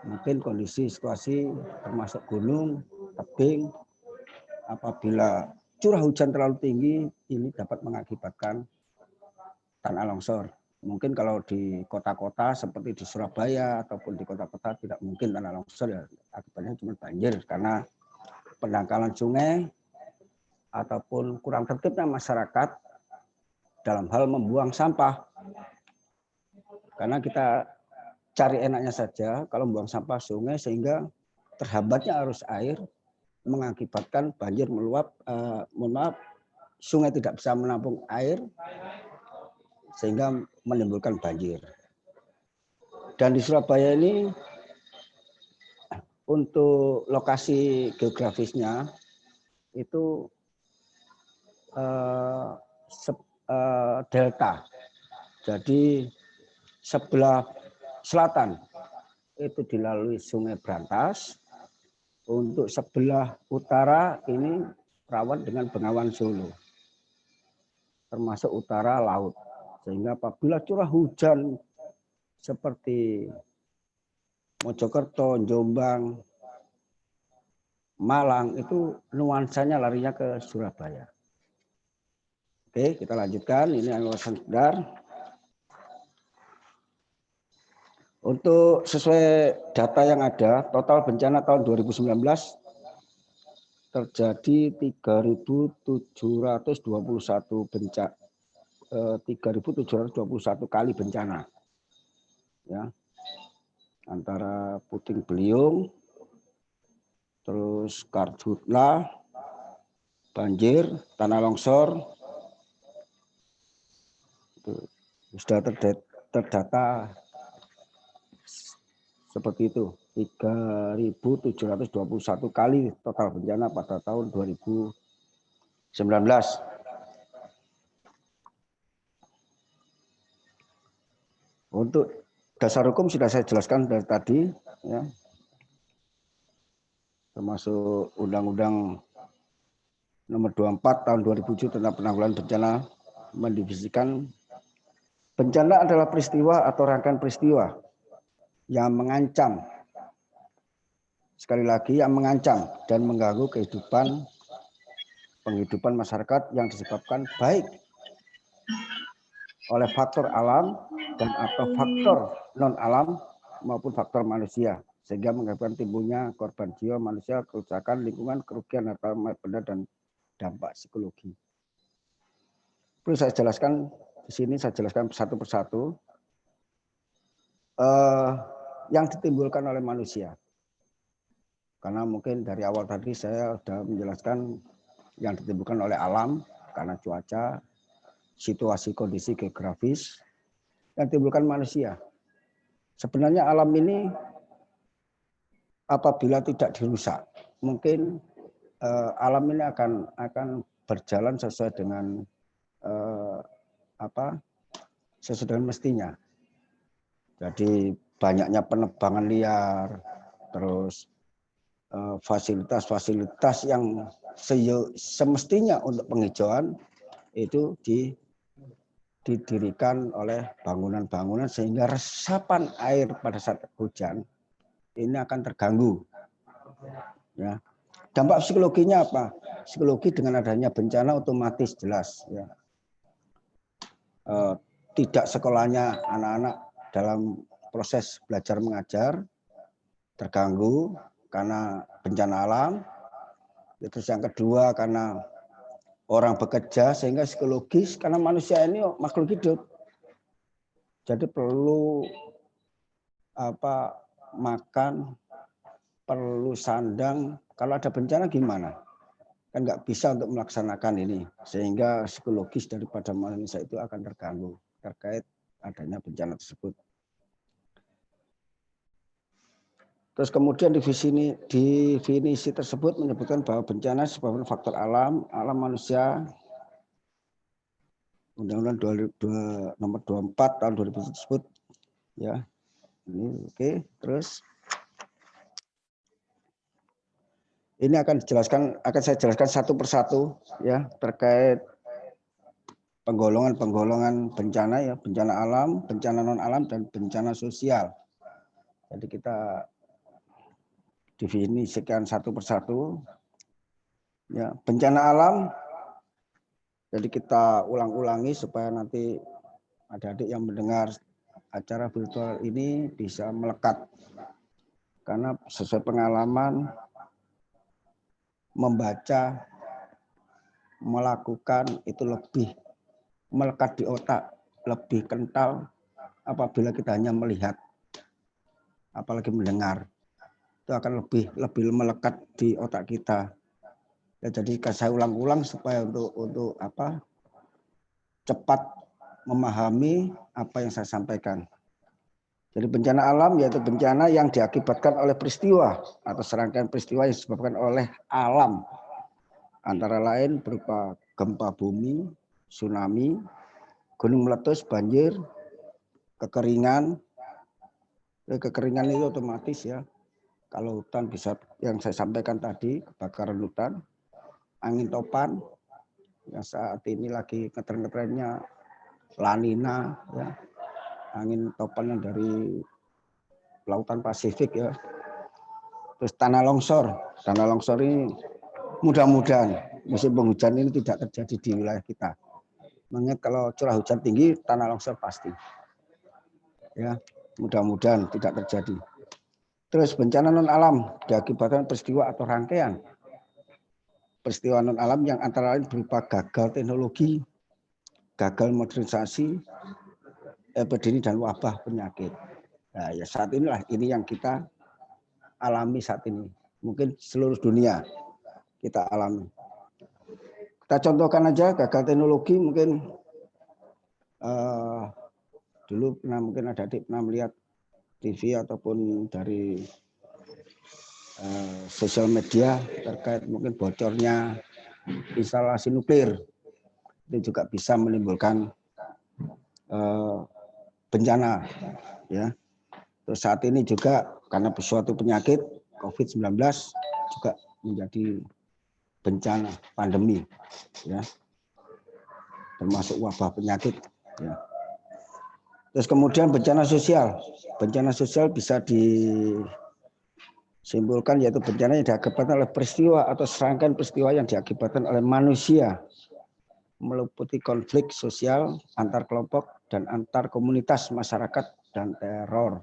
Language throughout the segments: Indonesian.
mungkin kondisi situasi termasuk gunung, tebing, apabila curah hujan terlalu tinggi, ini dapat mengakibatkan tanah longsor. Mungkin kalau di kota-kota seperti di Surabaya ataupun di kota-kota tidak mungkin tanah longsor, ya akibatnya cuma banjir karena pendangkalan sungai ataupun kurang tertibnya masyarakat dalam hal membuang sampah. Karena kita cari enaknya saja kalau membuang sampah sungai sehingga terhambatnya arus air mengakibatkan banjir meluap, sungai tidak bisa menampung air sehingga menimbulkan banjir. Dan di Surabaya ini untuk lokasi geografisnya itu delta. Jadi sebelah selatan itu dilalui Sungai Brantas. Untuk sebelah utara ini rawan dengan Bengawan Solo, termasuk utara laut. Sehingga apabila curah hujan seperti Mojokerto, Jombang, Malang itu nuansanya larinya ke Surabaya. Oke, kita lanjutkan. Ini alasan sekedar. Untuk sesuai data yang ada, total bencana tahun 2019 terjadi 3.721 bencana, 3.721 kali bencana, ya, antara puting beliung, terus karhutlah, banjir, tanah longsor, itu sudah terdata seperti itu, 3.721 kali total bencana pada tahun 2019. Untuk dasar hukum sudah saya jelaskan dari tadi, ya, termasuk Undang-Undang Nomor 24 Tahun 2007 tentang penanggulangan bencana mendivisikan bencana adalah peristiwa atau rangkaian peristiwa yang mengancam, sekali lagi yang mengancam dan mengganggu penghidupan masyarakat yang disebabkan baik oleh faktor alam dan atau faktor non alam maupun faktor manusia, sehingga mengakibatkan timbulnya korban jiwa manusia, kerusakan lingkungan, kerugian harta benda dan dampak psikologi. Perlu saya jelaskan di sini, saya jelaskan satu persatu yang ditimbulkan oleh manusia. Karena mungkin dari awal tadi saya sudah menjelaskan yang ditimbulkan oleh alam karena cuaca, situasi kondisi geografis, yang ditimbulkan manusia. Sebenarnya alam ini apabila tidak dirusak, mungkin alam ini akan berjalan sesuai dengan sesuai dengan mestinya. Jadi banyaknya penebangan liar, terus fasilitas-fasilitas yang semestinya untuk penghijauan itu didirikan oleh bangunan-bangunan sehingga resapan air pada saat hujan ini akan terganggu. Ya. Dampak psikologinya apa? Psikologi dengan adanya bencana otomatis jelas. Ya. Tidak sekolahnya anak-anak dalam proses belajar mengajar terganggu karena bencana alam. Terus yang kedua karena orang bekerja sehingga psikologis, karena manusia ini makhluk hidup. Jadi perlu makan, perlu sandang. Kalau ada bencana gimana? Kan nggak bisa untuk melaksanakan ini, sehingga psikologis daripada manusia itu akan terganggu terkait adanya bencana tersebut. Terus kemudian definisi tersebut menyebutkan bahwa bencana sebabnya faktor alam manusia, Undang-Undang Nomor 24 Tahun 2000 tersebut, ya. Ini oke. Terus ini akan saya jelaskan satu persatu, ya, terkait penggolongan bencana, ya, bencana alam, bencana non alam dan bencana sosial. Jadi kita definisikan satu persatu. Ya, bencana alam. Jadi kita ulang-ulangi supaya nanti adik-adik yang mendengar acara virtual ini bisa melekat. Karena sesuai pengalaman membaca, melakukan itu lebih melekat di otak, lebih kental apabila kita hanya melihat, apalagi mendengar. Itu akan lebih melekat di otak kita. Ya, jadi saya ulang-ulang supaya untuk cepat memahami apa yang saya sampaikan. Jadi bencana alam yaitu bencana yang diakibatkan oleh peristiwa atau serangkaian peristiwa yang disebabkan oleh alam. Antara lain berupa gempa bumi, tsunami, gunung meletus, banjir, kekeringan. Kekeringan itu otomatis ya. Kalau hutan bisa yang saya sampaikan tadi, kebakaran hutan, angin topan, yang saat ini lagi ngetren-ngetrennya La Nina, ya. Angin topan yang dari lautan Pasifik ya. Terus tanah longsor ini mudah-mudahan musim penghujan ini tidak terjadi di wilayah kita. Mengingat kalau curah hujan tinggi, tanah longsor pasti. Ya, mudah-mudahan tidak terjadi. Terus bencana non alam diakibatkan peristiwa atau rangkaian peristiwa non alam yang antara lain berupa gagal teknologi, gagal modernisasi, epidemi dan wabah penyakit. Nah, ya saat inilah ini yang kita alami saat ini. Mungkin seluruh dunia kita alami. Kita contohkan aja gagal teknologi mungkin dulu mungkin ada adik pernah melihat TV ataupun dari sosial media terkait mungkin bocornya instalasi nuklir. Itu juga bisa menimbulkan bencana ya. Terus saat ini juga karena suatu penyakit COVID-19 juga menjadi bencana pandemi ya. Termasuk wabah penyakit ya. Terus kemudian bencana sosial. Bencana sosial bisa disimpulkan yaitu bencana yang diakibatkan oleh peristiwa atau serangkaian peristiwa yang diakibatkan oleh manusia, meliputi konflik sosial antar kelompok dan antar komunitas masyarakat dan teror.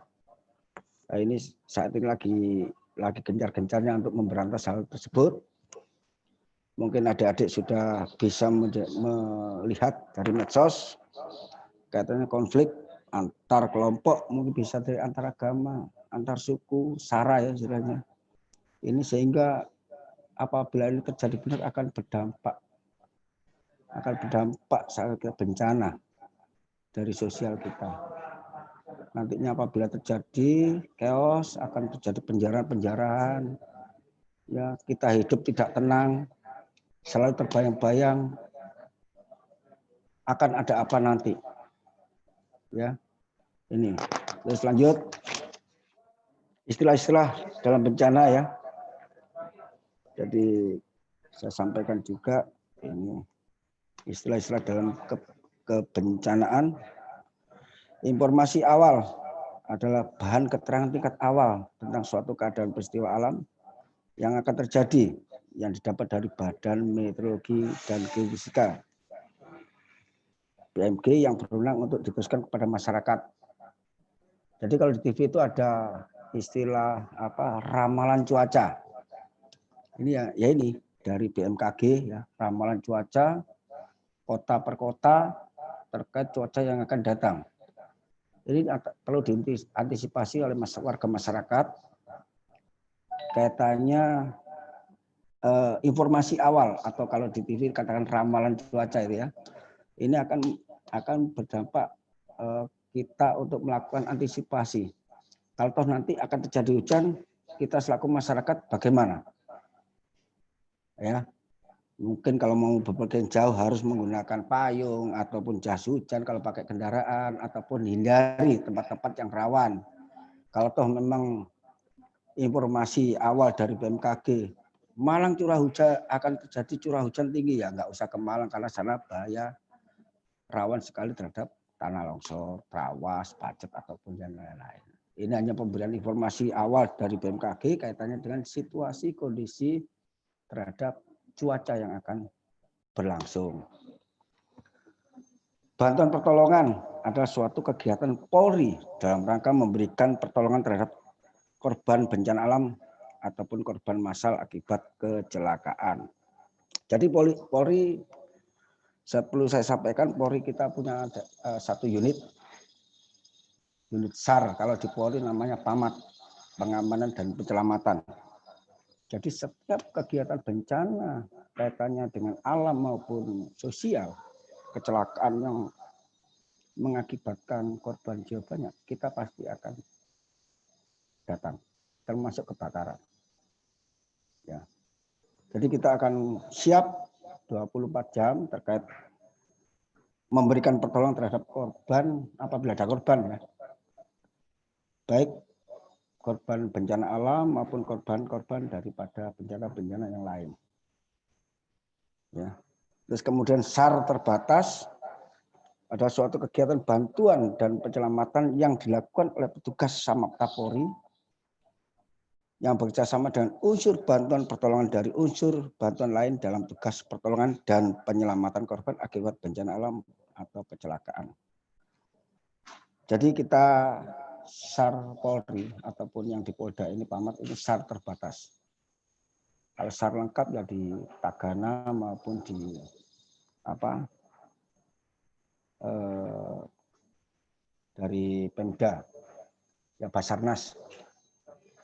Nah, ini saat ini lagi gencar-gencarnya untuk memberantas hal tersebut. Mungkin adik-adik sudah bisa melihat dari medsos katanya konflik antar kelompok, mungkin bisa dari antar agama, antar suku, sara ya istilahnya. Ini sehingga apabila ini terjadi benar akan berdampak saat bencana dari sosial kita. Nantinya apabila terjadi chaos akan terjadi penjarahan, ya kita hidup tidak tenang, selalu terbayang-bayang akan ada apa nanti, ya ini. Terus lanjut istilah-istilah dalam bencana ya. Jadi saya sampaikan juga ini istilah-istilah dalam kebencanaan. Informasi awal adalah bahan keterangan tingkat awal tentang suatu keadaan peristiwa alam yang akan terjadi yang didapat dari Badan Meteorologi dan Geofisika BMG yang berwenang untuk diteruskan kepada masyarakat. Jadi kalau di TV itu ada istilah ramalan cuaca. Ini ya ini dari BMKG ya, ramalan cuaca kota per kota terkait cuaca yang akan datang. Ini perlu diantisipasi oleh warga masyarakat kaitannya informasi awal atau kalau di TV katakan ramalan cuaca itu ya. Ini akan berdampak kita untuk melakukan antisipasi. Kalau toh nanti akan terjadi hujan, kita selaku masyarakat bagaimana? Ya, mungkin kalau mau bepergian jauh harus menggunakan payung ataupun jas hujan kalau pakai kendaraan ataupun hindari tempat-tempat yang rawan. Kalau toh memang informasi awal dari BMKG Malang curah hujan akan terjadi curah hujan tinggi ya nggak usah ke Malang karena sana bahaya rawan sekali terhadap tanah longsor, rawas, pacet ataupun yang lain-lain. Ini hanya pemberian informasi awal dari BMKG kaitannya dengan situasi kondisi terhadap cuaca yang akan berlangsung. Bantuan pertolongan adalah suatu kegiatan Polri dalam rangka memberikan pertolongan terhadap korban bencana alam ataupun korban massal akibat kecelakaan. Jadi Polri perlu saya sampaikan, Polri kita punya satu unit SAR. Kalau di Polri namanya PAMAT, Pengamanan dan Penyelamatan. Jadi setiap kegiatan bencana kaitannya dengan alam maupun sosial, kecelakaan yang mengakibatkan korban jiwa banyak, kita pasti akan datang, termasuk kebakaran. Ya. Jadi kita akan siap 24 jam terkait memberikan pertolongan terhadap korban apabila ada korban, ya. Baik korban bencana alam maupun korban daripada bencana-bencana yang lain. Ya. Terus kemudian SAR terbatas ada suatu kegiatan bantuan dan penyelamatan yang dilakukan oleh petugas Samapta Polri yang bekerjasama dengan unsur bantuan pertolongan dari unsur bantuan lain dalam tugas pertolongan dan penyelamatan korban akibat bencana alam atau kecelakaan. Jadi kita SAR Polri ataupun yang di Polda ini PAMAT ini SAR terbatas. Kalau SAR lengkap ya di Tagana maupun di dari Pemda, ya Basarnas,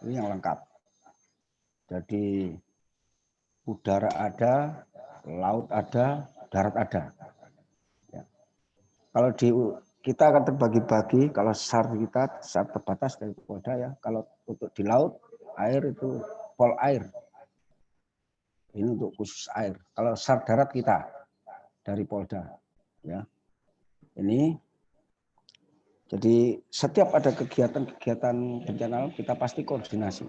ini yang lengkap. Jadi udara ada, laut ada, darat ada. Ya. Kalau kita akan terbagi-bagi, kalau SAR kita SAR terbatas dari Polda, ya. Kalau untuk di laut, air itu pol air. Ini untuk khusus air. Kalau SAR darat kita dari Polda, ya. Ini jadi setiap ada kegiatan-kegiatan bencana alam kita pasti koordinasi.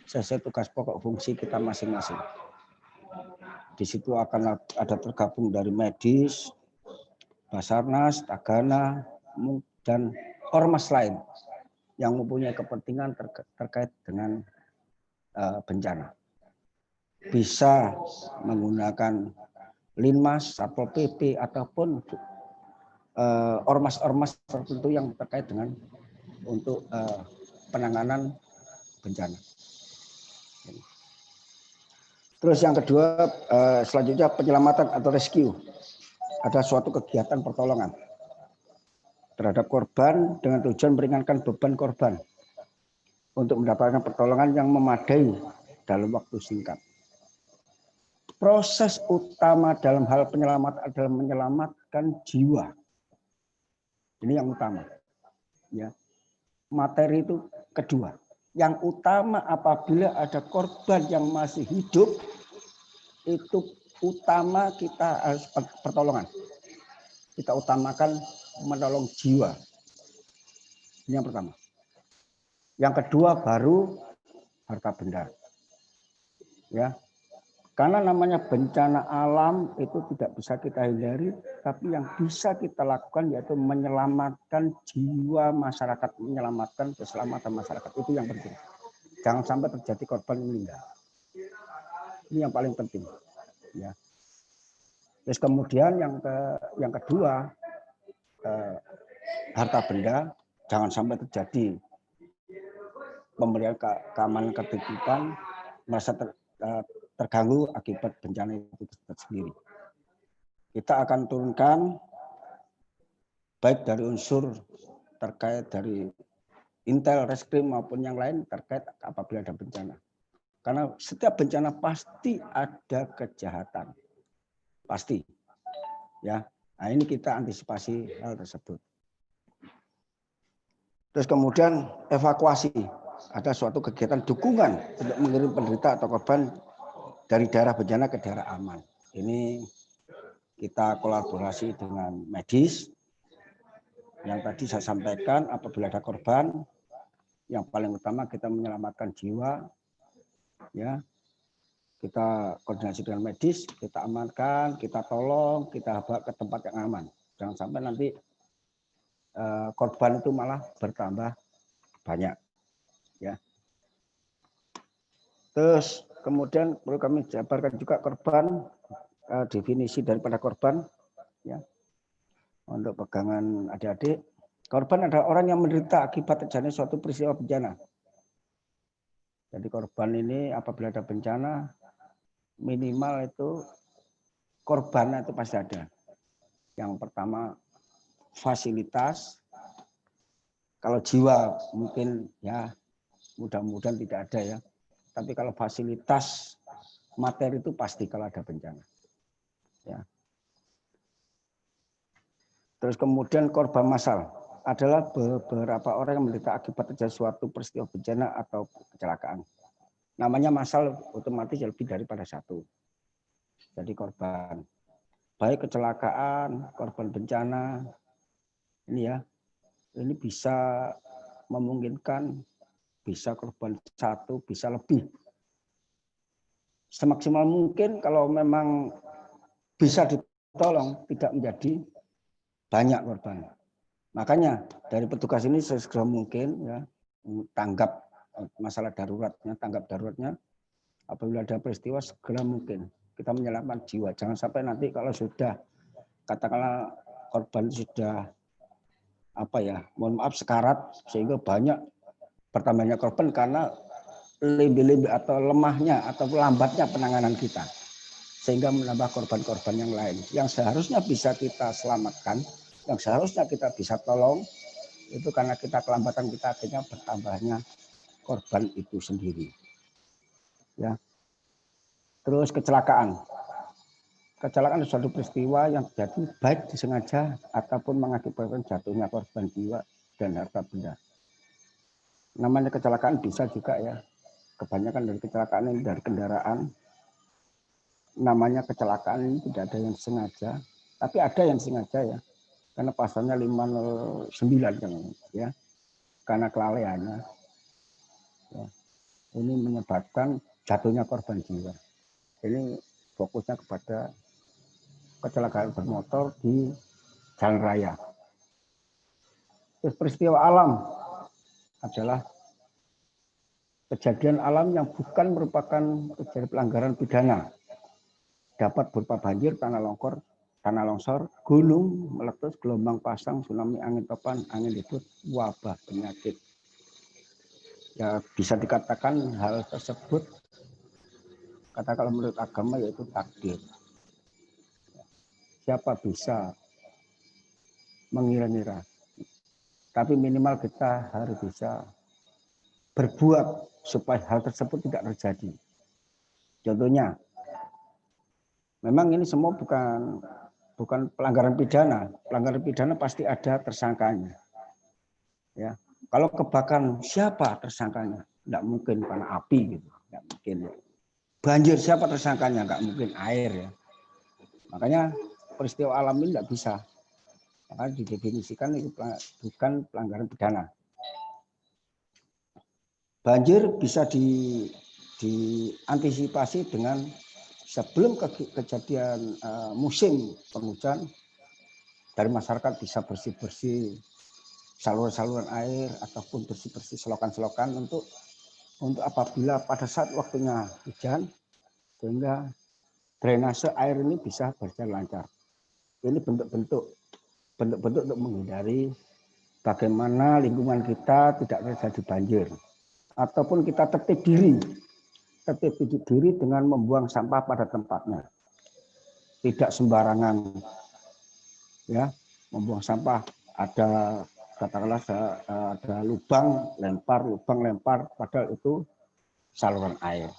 Sesuai tugas pokok fungsi kita masing-masing. Di situ akan ada tergabung dari medis, Basarnas, Tagana, dan ormas lain yang mempunyai kepentingan terkait dengan bencana. Bisa menggunakan Linmas, Satpol PP, ataupun ormas-ormas tertentu yang terkait dengan untuk penanganan bencana. Terus yang kedua, selanjutnya penyelamatan atau rescue. Ada suatu kegiatan pertolongan terhadap korban dengan tujuan meringankan beban korban untuk mendapatkan pertolongan yang memadai dalam waktu singkat. Proses utama dalam hal penyelamatan adalah menyelamatkan jiwa. Ini yang utama. Ya. Materi itu kedua. Yang utama apabila ada korban yang masih hidup, itu utama kita harus pertolongan. Kita utamakan menolong jiwa. Ini yang pertama. Yang kedua baru harta benda. Ya. Karena namanya bencana alam itu tidak bisa kita hindari, tapi yang bisa kita lakukan yaitu menyelamatkan jiwa masyarakat, menyelamatkan keselamatan masyarakat, itu yang penting. Jangan sampai terjadi korban meninggal. Ini yang paling penting. Ya. Terus kemudian yang kedua, harta benda, jangan sampai terjadi pemberian keamanan ketertiban merasa terganggu akibat bencana itu sendiri. Kita akan turunkan baik dari unsur terkait dari Intel, Reskrim maupun yang lain terkait apabila ada bencana. Karena setiap bencana pasti ada kejahatan. Pasti. Ya. Nah, ini kita antisipasi hal tersebut. Terus kemudian evakuasi. Ada suatu kegiatan dukungan untuk mengirim penderita atau korban dari daerah bencana ke daerah aman. Ini kita kolaborasi dengan medis. Yang tadi saya sampaikan, apabila ada korban, yang paling utama kita menyelamatkan jiwa. Ya, kita koordinasi dengan medis, kita amankan, kita tolong, kita bawa ke tempat yang aman. Jangan sampai nanti korban itu malah bertambah banyak. Ya. Terus kemudian perlu kami jabarkan juga korban, definisi daripada korban. Ya. Untuk pegangan adik-adik, korban adalah orang yang menderita akibat terjadinya suatu peristiwa bencana. Jadi korban ini apabila ada bencana, minimal itu korban itu pasti ada. Yang pertama fasilitas. Kalau jiwa mungkin ya mudah-mudahan tidak ada ya. Tapi kalau fasilitas materi itu pasti kalau ada bencana. Ya. Terus kemudian korban massal adalah beberapa orang yang menderita akibat terjadi suatu peristiwa bencana atau kecelakaan. Namanya massal otomatis lebih daripada satu. Jadi korban baik kecelakaan, korban bencana, ini ya, ini bisa memungkinkan bisa korban satu, bisa lebih. Semaksimal mungkin kalau memang bisa ditolong, tidak menjadi banyak korban. Makanya dari petugas ini sesegera mungkin ya tanggap masalah daruratnya, tanggap daruratnya apabila ada peristiwa segera mungkin kita menyelamatkan jiwa. Jangan sampai nanti kalau sudah katakanlah korban sudah apa ya, mohon maaf sekarat sehingga bertambahnya korban karena lebih atau lemahnya atau lambatnya penanganan kita sehingga menambah korban-korban yang lain yang seharusnya bisa kita selamatkan, yang seharusnya kita bisa tolong, itu karena kita kelambatan kita akhirnya bertambahnya korban itu sendiri. Ya. Terus kecelakaan. Kecelakaan adalah suatu peristiwa yang terjadi baik disengaja ataupun mengakibatkan jatuhnya korban jiwa dan harta benda. Namanya kecelakaan bisa juga ya. Kebanyakan dari kecelakaan ini dari kendaraan. Namanya kecelakaan ini tidak ada yang sengaja, tapi ada yang sengaja ya. Karena pasalnya 509 ya. Karena kelalaiannya. Ya. Ini menyebabkan jatuhnya korban jiwa. Ini fokusnya kepada kecelakaan bermotor di jalan raya. Terus peristiwa alam adalah kejadian alam yang bukan merupakan kejadian pelanggaran pidana. Dapat berupa banjir, tanah longsor, gunung meletus, gelombang pasang, tsunami, angin topan, angin ribut, wabah, penyakit. Ya bisa dikatakan hal tersebut kata kalau menurut agama yaitu takdir. Siapa bisa mengira-ngira? Tapi minimal kita harus bisa berbuat supaya hal tersebut tidak terjadi. Contohnya, memang ini semua bukan pelanggaran pidana. Pelanggaran pidana pasti ada tersangkanya. Ya, kalau kebakaran siapa tersangkanya? Tidak mungkin karena api gitu, tidak mungkin. Banjir siapa tersangkanya? Nggak mungkin air ya. Makanya peristiwa alam ini tidak bisa. Maka didefinisikan itu bukan pelanggaran pidana. Banjir bisa diantisipasi dengan sebelum kejadian musim penghujan, dari masyarakat bisa bersih-bersih saluran-saluran air ataupun bersih-bersih selokan-selokan untuk apabila pada saat waktunya hujan sehingga drainase air ini bisa berjalan lancar. Ini bentuk-bentuk untuk menghindari bagaimana lingkungan kita tidak terjadi banjir. Ataupun kita tertib diri dengan membuang sampah pada tempatnya. Tidak sembarangan ya, membuang sampah ada katakanlah ada lubang lempar padahal itu saluran air.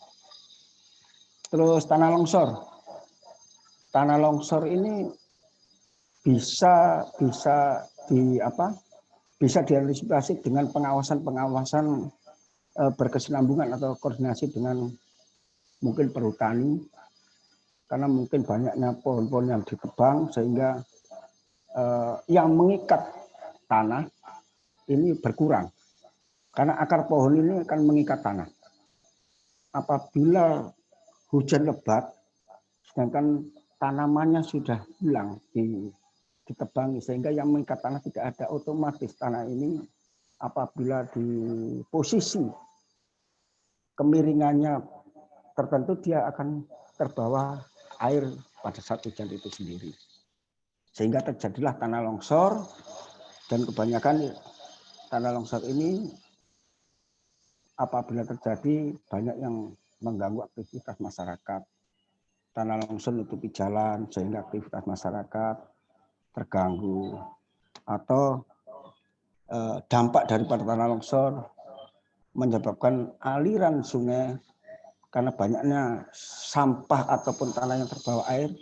Terus tanah longsor. Tanah longsor ini bisa diantisipasi dengan pengawasan berkesinambungan atau koordinasi dengan mungkin perhutani, karena mungkin banyaknya pohon-pohon yang ditebang sehingga yang mengikat tanah ini berkurang karena akar pohon ini akan mengikat tanah. Apabila hujan lebat sedangkan tanamannya sudah hilang ditebang sehingga yang mengikat tanah tidak ada, otomatis tanah ini apabila di posisi kemiringannya tertentu dia akan terbawa air pada saat hujan itu sendiri. Sehingga terjadilah tanah longsor, dan kebanyakan tanah longsor ini apabila terjadi banyak yang mengganggu aktivitas masyarakat. Tanah longsor menutupi jalan sehingga aktivitas masyarakat terganggu, atau dampak daripada tanah longsor menyebabkan aliran sungai karena banyaknya sampah ataupun tanah yang terbawa air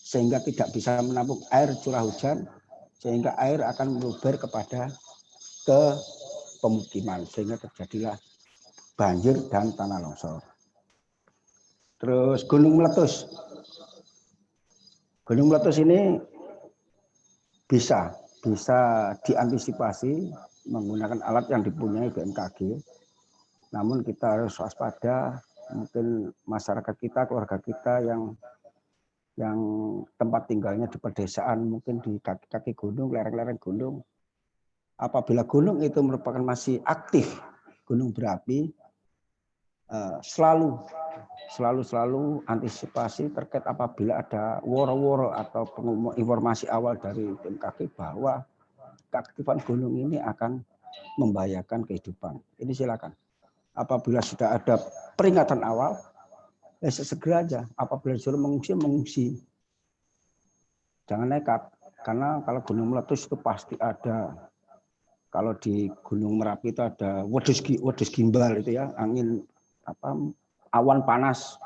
sehingga tidak bisa menampung air curah hujan, sehingga air akan meluber kepada ke pemukiman sehingga terjadilah banjir dan tanah longsor. Terus gunung meletus. Gunung meletus ini bisa diantisipasi menggunakan alat yang dipunyai BMKG. Namun kita harus waspada, mungkin masyarakat kita, keluarga kita yang tempat tinggalnya di pedesaan, mungkin di kaki-kaki gunung, lereng-lereng gunung. Apabila gunung itu merupakan masih aktif gunung berapi, selalu antisipasi terkait apabila ada woro-woro atau informasi awal dari BMKG bahwa keaktifan gunung ini akan membahayakan kehidupan. Ini silakan. Apabila sudah ada peringatan awal, ya segera aja. Apabila disuruh mengungsi. Jangan nekat. Karena kalau gunung meletus itu pasti ada. Kalau di Gunung Merapi itu ada wedus gimbal itu ya, angin awan panas.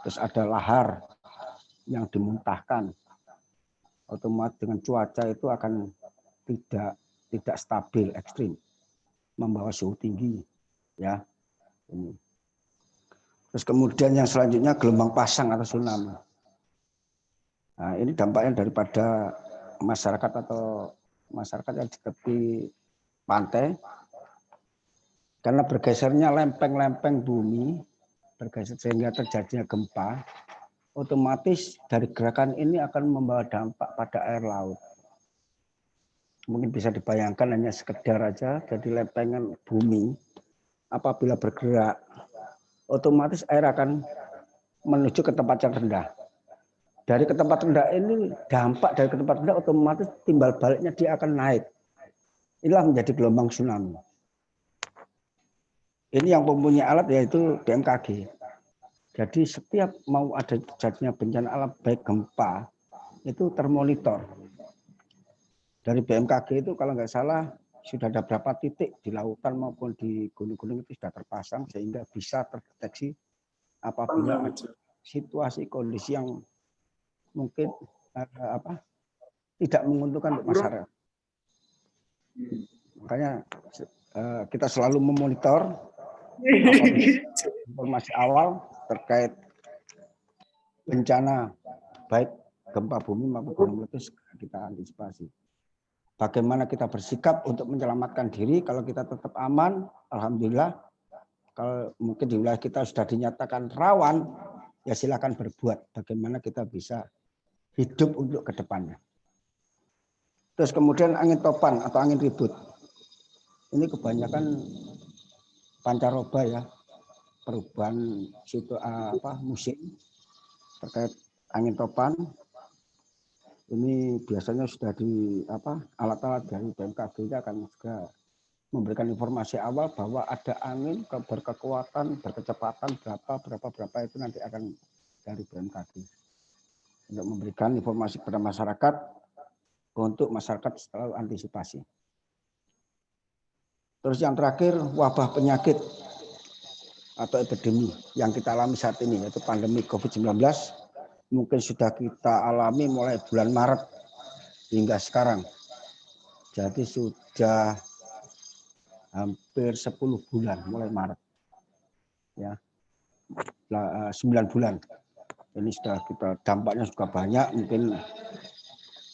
Terus ada lahar yang dimuntahkan. Otomatis dengan cuaca itu akan tidak stabil, ekstrim, membawa suhu tinggi, ya. Ini. Terus kemudian yang selanjutnya gelombang pasang atau tsunami. Nah, ini dampaknya daripada masyarakat yang di tepi pantai, karena bergesernya lempeng-lempeng bumi, bergeser sehingga terjadinya gempa, otomatis dari gerakan ini akan membawa dampak pada air laut. Mungkin bisa dibayangkan hanya sekedar aja, jadi lempengan bumi apabila bergerak, otomatis air akan menuju ke tempat yang rendah. Dari ke tempat rendah ini, dampak dari ke tempat rendah otomatis timbal baliknya dia akan naik. Inilah menjadi gelombang tsunami. Ini yang mempunyai alat yaitu BMKG. Jadi setiap mau ada terjadinya bencana alam baik gempa itu termonitor. Dari BMKG itu kalau nggak salah sudah ada berapa titik di lautan maupun di gunung-gunung itu sudah terpasang sehingga bisa terdeteksi apabila ada situasi kondisi yang mungkin tidak menguntungkan untuk masyarakat. Makanya kita selalu memonitor informasi awal terkait bencana baik gempa bumi maupun gunung meletus kita antisipasi. Bagaimana kita bersikap untuk menyelamatkan diri kalau kita tetap aman, alhamdulillah. Kalau mungkin di wilayah kita sudah dinyatakan rawan, ya silakan berbuat. Bagaimana kita bisa hidup untuk ke depannya. Terus kemudian angin topan atau angin ribut. Ini kebanyakan pancaroba ya, perubahan musim terkait angin topan. Ini biasanya sudah alat-alat dari BMKG akan juga memberikan informasi awal bahwa ada angin berkekuatan, berkecepatan berapa itu nanti akan dari BMKG untuk memberikan informasi kepada masyarakat untuk masyarakat selalu antisipasi. Terus yang terakhir wabah penyakit atau epidemi yang kita alami saat ini yaitu pandemi COVID-19. Mungkin sudah kita alami mulai bulan Maret hingga sekarang. Jadi sudah hampir 10 bulan mulai Maret. Ya. 9 bulan. Ini sudah dampaknya juga banyak, mungkin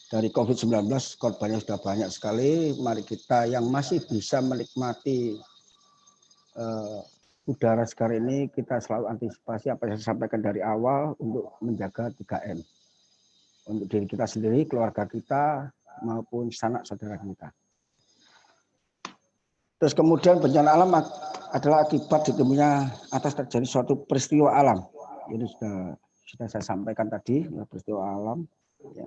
dari COVID-19 korbannya sudah banyak sekali. Mari kita yang masih bisa menikmati udara segar ini, kita selalu antisipasi apa yang saya sampaikan dari awal untuk menjaga 3M. Untuk diri kita sendiri, keluarga kita, maupun sanak saudara kita. Terus kemudian bencana alam adalah akibat ditemunya atas terjadi suatu peristiwa alam. Ini sudah saya sampaikan tadi, peristiwa alam. Ya.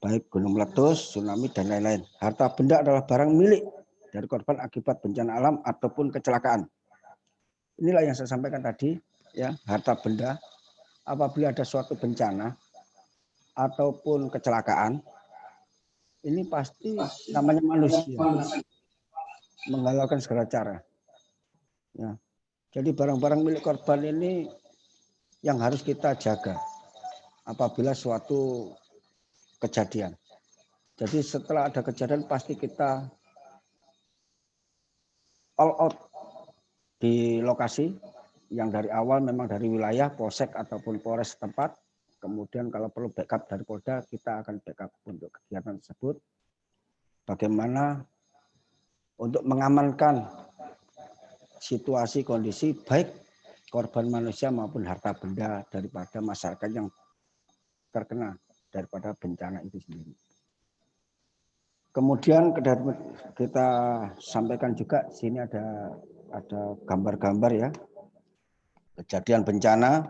Baik gunung meletus, tsunami, dan lain-lain. Harta benda adalah barang milik dari korban akibat bencana alam ataupun kecelakaan. Inilah yang saya sampaikan tadi, ya, harta benda apabila ada suatu bencana ataupun kecelakaan, ini pasti namanya manusia menggalaukan segala cara. Ya. Jadi barang-barang milik korban ini yang harus kita jaga apabila suatu kejadian. Jadi setelah ada kejadian pasti kita all out di lokasi yang dari awal memang dari wilayah polsek ataupun polres setempat. Kemudian kalau perlu backup dari Polda, kita akan backup untuk kegiatan tersebut. Bagaimana untuk mengamankan situasi kondisi baik korban manusia maupun harta benda daripada masyarakat yang terkena daripada bencana itu sendiri. Kemudian kita sampaikan juga sini ada gambar-gambar ya, kejadian bencana,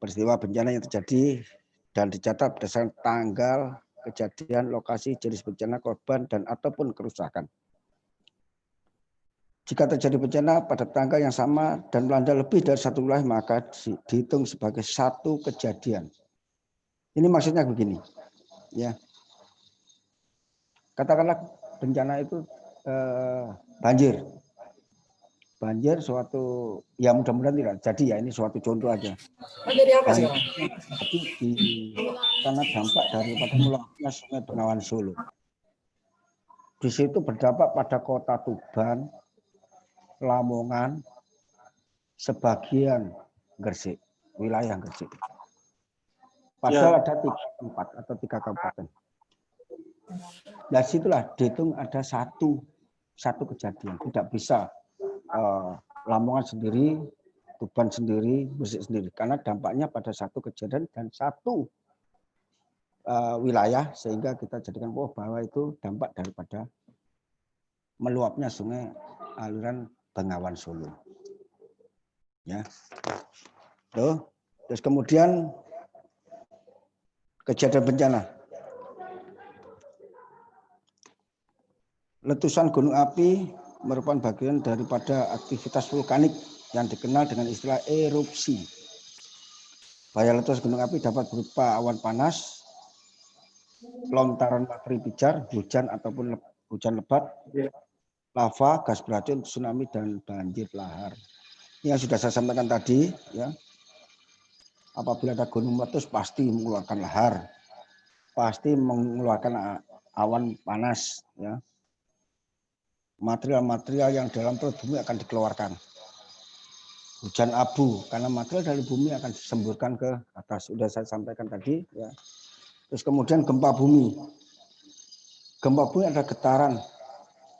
peristiwa bencana yang terjadi dan dicatat berdasarkan tanggal kejadian, lokasi, jenis bencana, korban, dan ataupun kerusakan. Jika terjadi bencana pada tanggal yang sama dan melanda lebih dari satu wilayah, maka dihitung sebagai satu kejadian. Ini maksudnya begini, ya. Katakanlah bencana itu banjir. Banjir suatu, ya mudah-mudahan tidak jadi ya, ini suatu contoh aja. Jadi apa sih? Karena dampak daripada meluapnya Sungai Bengawan Solo. Di situ berdampak pada kota Tuban, Lamongan, sebagian Gresik, wilayah Gresik. Padahal ada 3 tempat atau 3 kabupaten. Dari situlah dihitung ada satu kejadian. Tidak bisa Lamongan sendiri, Tuban sendiri, Gresik sendiri. Karena dampaknya pada satu kejadian dan satu wilayah, sehingga kita jadikan bahwa itu dampak daripada meluapnya sungai aliran Bengawan Solo. Ya. Tuh. Terus kemudian kejadian bencana. Letusan gunung api merupakan bagian daripada aktivitas vulkanik yang dikenal dengan istilah erupsi. Bahaya letus gunung api dapat berupa awan panas, lontaran materi pijar, hujan ataupun hujan lebat, lava, gas beracun, tsunami, dan banjir lahar. Ini yang sudah saya sampaikan tadi, ya. Apabila ada gunung meletus pasti mengeluarkan lahar, pasti mengeluarkan awan panas, ya. Material-material yang dalam perut bumi akan dikeluarkan. Hujan abu, karena material dari bumi akan disemburkan ke atas. Sudah saya sampaikan tadi, ya. Terus kemudian gempa bumi. Gempa bumi adalah getaran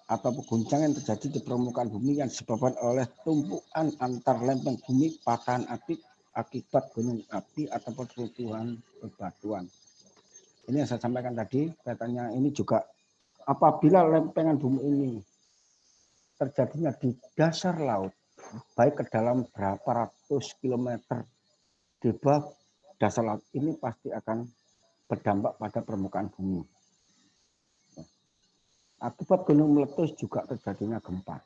atau guncangan yang terjadi di permukaan bumi yang disebabkan oleh tumpukan antar lempeng bumi, patahan api akibat gunung api ataupun runtuhan bebatuan. Ini yang saya sampaikan tadi, katanya ini juga apabila lempengan bumi ini terjadinya di dasar laut, baik ke dalam berapa ratus kilometer di bawah dasar laut, ini pasti akan berdampak pada permukaan bumi. Akibat gunung meletus juga terjadinya gempa.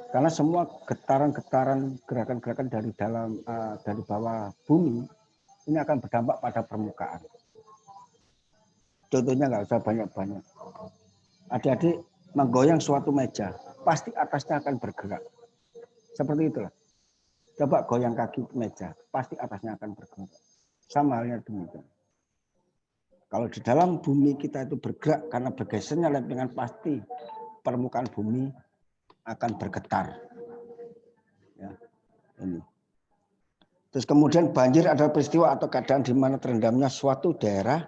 Karena semua getaran-getaran, gerakan-gerakan dari bawah bumi ini akan berdampak pada permukaan. Contohnya nggak usah banyak-banyak. Adik-adik menggoyang suatu meja, pasti atasnya akan bergerak. Seperti itulah. Coba goyang kaki meja, pasti atasnya akan bergerak. Sama halnya demikian. Kalau di dalam bumi kita itu bergerak karena bergesernya lempengan, pasti permukaan bumi akan bergetar. Ya, ini. Terus kemudian banjir adalah peristiwa atau keadaan di mana terendamnya suatu daerah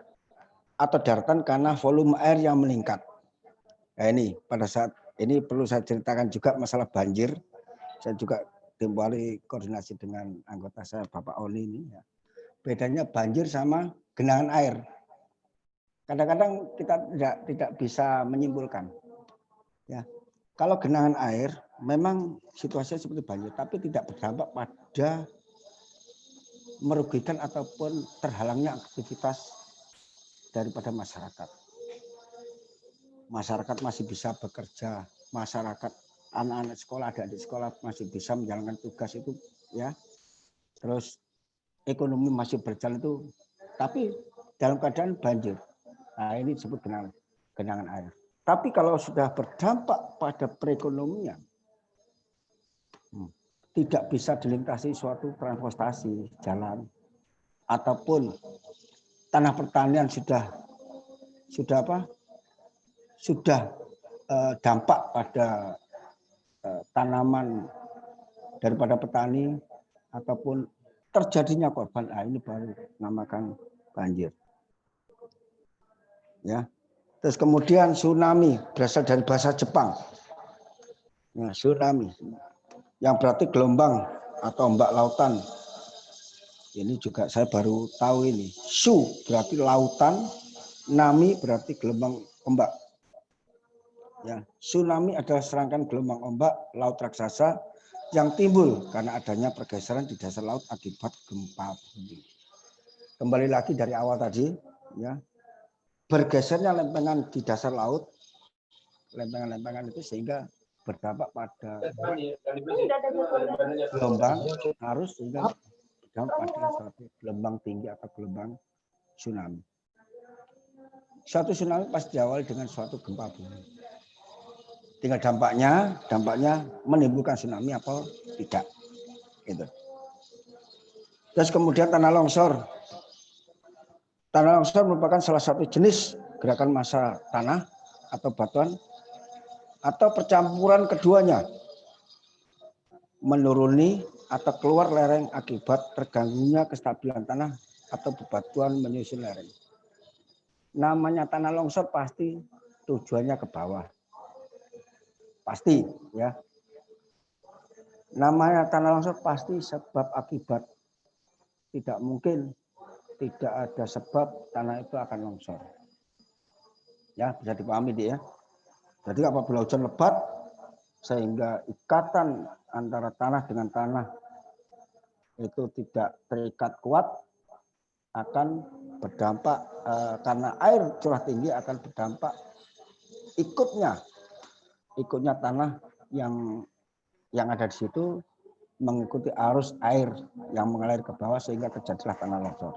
atau daratan karena volume air yang meningkat. Nah ini pada saat ini perlu saya ceritakan juga masalah banjir. Saya juga tempoh hari koordinasi dengan anggota saya Bapak Oni ini. Ya. Bedanya banjir sama genangan air. Kadang-kadang kita tidak bisa menyimpulkan. Ya, kalau genangan air memang situasinya seperti banjir, tapi tidak berdampak pada merugikan ataupun terhalangnya aktivitas daripada masyarakat. Masyarakat masih bisa bekerja, masyarakat anak-anak sekolah, adik-adik sekolah masih bisa menjalankan tugas itu, ya. Terus ekonomi masih berjalan itu, tapi dalam keadaan banjir. Nah, ini disebut genangan air. Tapi kalau sudah berdampak pada perekonomian, tidak bisa dilintasi suatu transportasi jalan ataupun tanah pertanian sudah dampak pada tanaman daripada petani ataupun terjadinya korban, ini baru namakan banjir. Ya. Terus kemudian tsunami berasal dari bahasa Jepang. Ya, tsunami yang berarti gelombang atau ombak lautan. Ini juga saya baru tahu ini. Su berarti lautan, nami berarti gelombang ombak. Ya, tsunami adalah serangkaian gelombang ombak laut raksasa yang timbul karena adanya pergeseran di dasar laut akibat gempa bumi. Kembali lagi dari awal tadi, ya, bergesernya lempengan di dasar laut, lempengan-lempengan itu sehingga berdampak pada gelombang arus sehingga berdampak pada suatu gelombang tinggi atau gelombang tsunami. Suatu tsunami pasti diawali dengan suatu gempa bumi. Tinggal dampaknya menimbulkan tsunami atau tidak. Gitu. Terus kemudian tanah longsor. Tanah longsor merupakan salah satu jenis gerakan massa tanah atau batuan atau percampuran keduanya menuruni atau keluar lereng akibat terganggunya kestabilan tanah atau bebatuan menyusun lereng. Namanya tanah longsor pasti tujuannya ke bawah. Pasti, ya. Namanya tanah longsor pasti sebab akibat. Tidak mungkin tidak ada sebab tanah itu akan longsor. Ya, bisa dipahami dia. Jadi apabila hujan lebat sehingga ikatan antara tanah dengan tanah itu tidak terikat kuat, akan berdampak karena air curah tinggi akan berdampak ikutnya tanah yang ada di situ mengikuti arus air yang mengalir ke bawah sehingga terjadilah tanah longsor.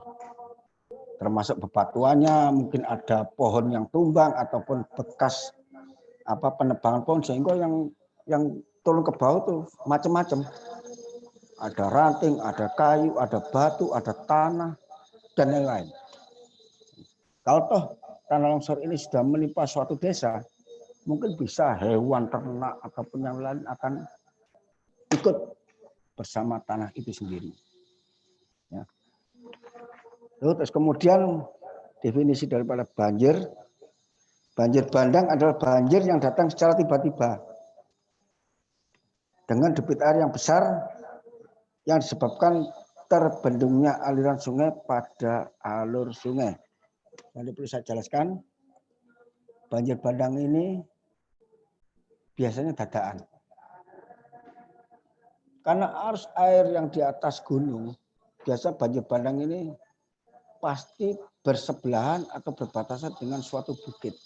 Termasuk bebatuannya, mungkin ada pohon yang tumbang ataupun bekas penebangan pohon sehingga yang turun ke bawah itu macam-macam. Ada ranting, ada kayu, ada batu, ada tanah dan lain-lain. Kalau toh tanah longsor ini sudah menimpa suatu desa, mungkin bisa hewan, ternak ataupun yang lain akan ikut bersama tanah itu sendiri. Ya. Terus kemudian definisi daripada banjir. Banjir bandang adalah banjir yang datang secara tiba-tiba dengan debit air yang besar yang disebabkan terbendungnya aliran sungai pada alur sungai. Nanti perlu saya jelaskan, banjir bandang ini biasanya dadaan. Karena arus air yang di atas gunung, biasa banjir bandang ini pasti bersebelahan atau berbatasan dengan suatu bukit.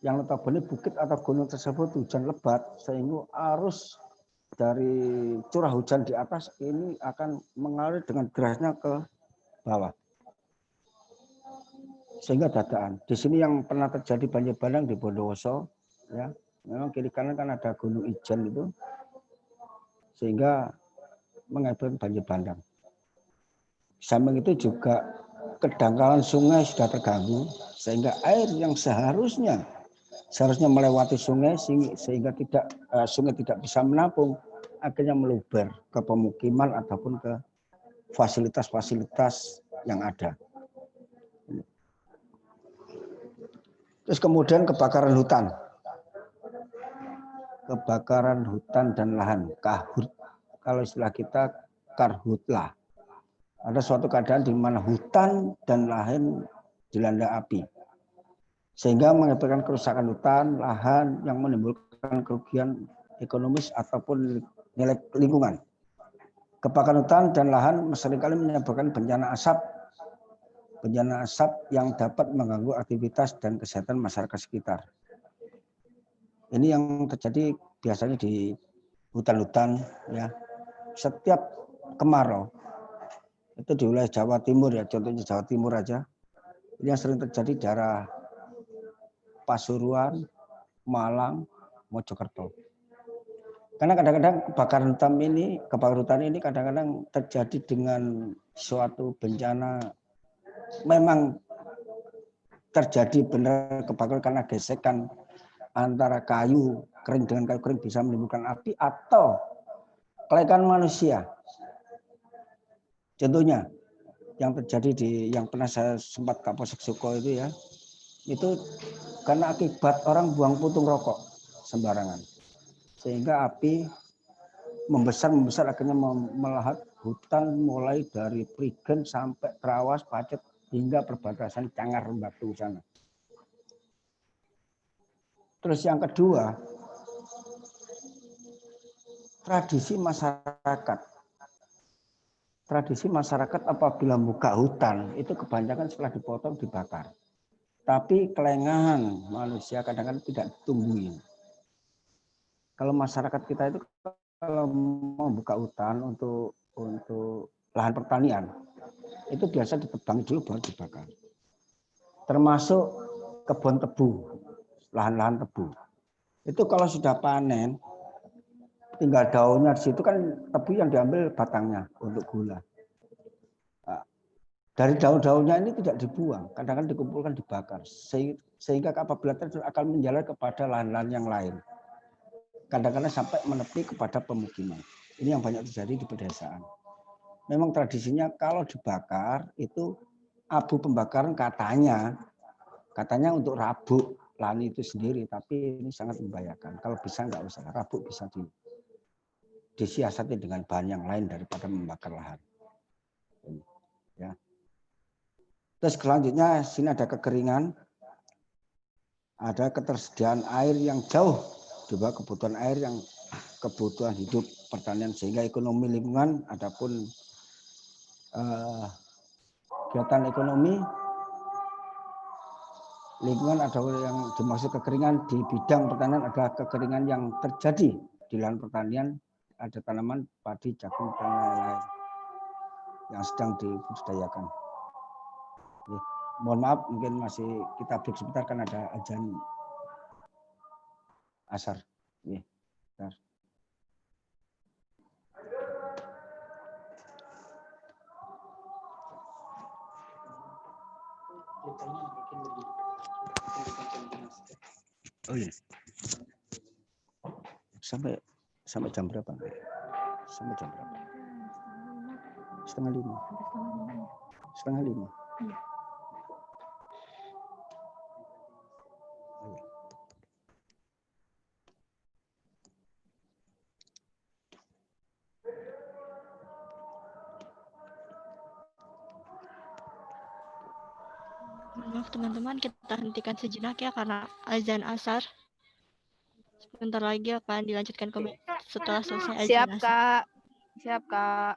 Yang notabene bukit atau gunung tersebut hujan lebat sehingga arus dari curah hujan di atas ini akan mengalir dengan derasnya ke bawah. Sehingga dadaan. Di sini yang pernah terjadi banjir bandang di Bondowoso, ya, memang kiri kanan kan ada Gunung Ijen itu, sehingga mengakibatkan banjir bandang. Samping itu juga kedangkalan sungai sudah terganggu sehingga air yang seharusnya melewati sungai sehingga sungai tidak bisa menampung, akhirnya meluber ke pemukiman ataupun ke fasilitas-fasilitas yang ada. Terus kemudian kebakaran hutan. Kebakaran hutan dan lahan, kahut. Kalau istilah kita karhutlah. Ada suatu keadaan di mana hutan dan lahan dilanda api. sehingga mengakibatkan kerusakan hutan, lahan yang menimbulkan kerugian ekonomis ataupun nilai lingkungan. Kebakaran hutan dan lahan seringkali menyebabkan bencana asap yang dapat mengganggu aktivitas dan kesehatan masyarakat sekitar. Ini yang terjadi biasanya di hutan-hutan, ya. Setiap kemarau itu di wilayah Jawa Timur, ya, contohnya Jawa Timur aja, ini yang sering terjadi di daerah Pasuruan, Malang, Mojokerto. Karena kadang-kadang kebakaran hutan ini kadang-kadang terjadi dengan suatu bencana, memang terjadi benar kebakaran karena gesekan antara kayu kering dengan kayu kering bisa menimbulkan api, atau kelaikan manusia. Contohnya yang terjadi yang pernah saya sempat Kapolsek Suko itu, ya, itu karena akibat orang buang puntung rokok sembarangan, sehingga api membesar akhirnya melahat hutan mulai dari Prigen sampai Trawas, Pacet hingga perbatasan Cangar Batu sana. Terus yang kedua, tradisi masyarakat apabila buka hutan itu kebanyakan setelah dipotong dibakar. Tapi kelengahan manusia kadang-kadang tidak ditungguin. Kalau masyarakat kita itu kalau mau buka hutan untuk lahan pertanian, itu biasa ditebang dulu baru dibakar. Termasuk kebun tebu, lahan-lahan tebu. Itu kalau sudah panen, tinggal daunnya di situ kan tebu yang diambil batangnya untuk gula. Nah, dari daun-daunnya ini tidak dibuang, kadang-kadang dikumpulkan dibakar, sehingga apabila terjadi akan menjalar kepada lahan-lahan yang lain. Kadang-kadang sampai menepi kepada pemukiman. Ini yang banyak terjadi di pedesaan. Memang tradisinya kalau dibakar itu abu pembakaran katanya untuk rabuk lahan itu sendiri, tapi ini sangat membahayakan. Kalau bisa nggak usah, rabuk bisa disiasati dengan bahan yang lain daripada membakar lahan. Ya. Terus selanjutnya sini ada kekeringan, ada ketersediaan air yang jauh di bawah kebutuhan hidup pertanian, sehingga ekonomi lingkungan adapun kegiatan ekonomi lingkungan ada yang dimaksud kekeringan di bidang pertanian adalah kekeringan yang terjadi di lahan pertanian, ada tanaman padi, jagung dan lain-lain yang sedang dibudidayakan. Mohon maaf, mungkin masih kita break sebentar kan ada azan asar. Bentar. Oh iya. Sampai jam berapa? Sampai jam berapa? 4:30. 4:30. Iya. Maaf teman-teman, kita hentikan sejenak ya karena azan asar. Sebentar lagi akan dilanjutkan setelah selesai azan Siap, asar. Kak. Siap, Kak.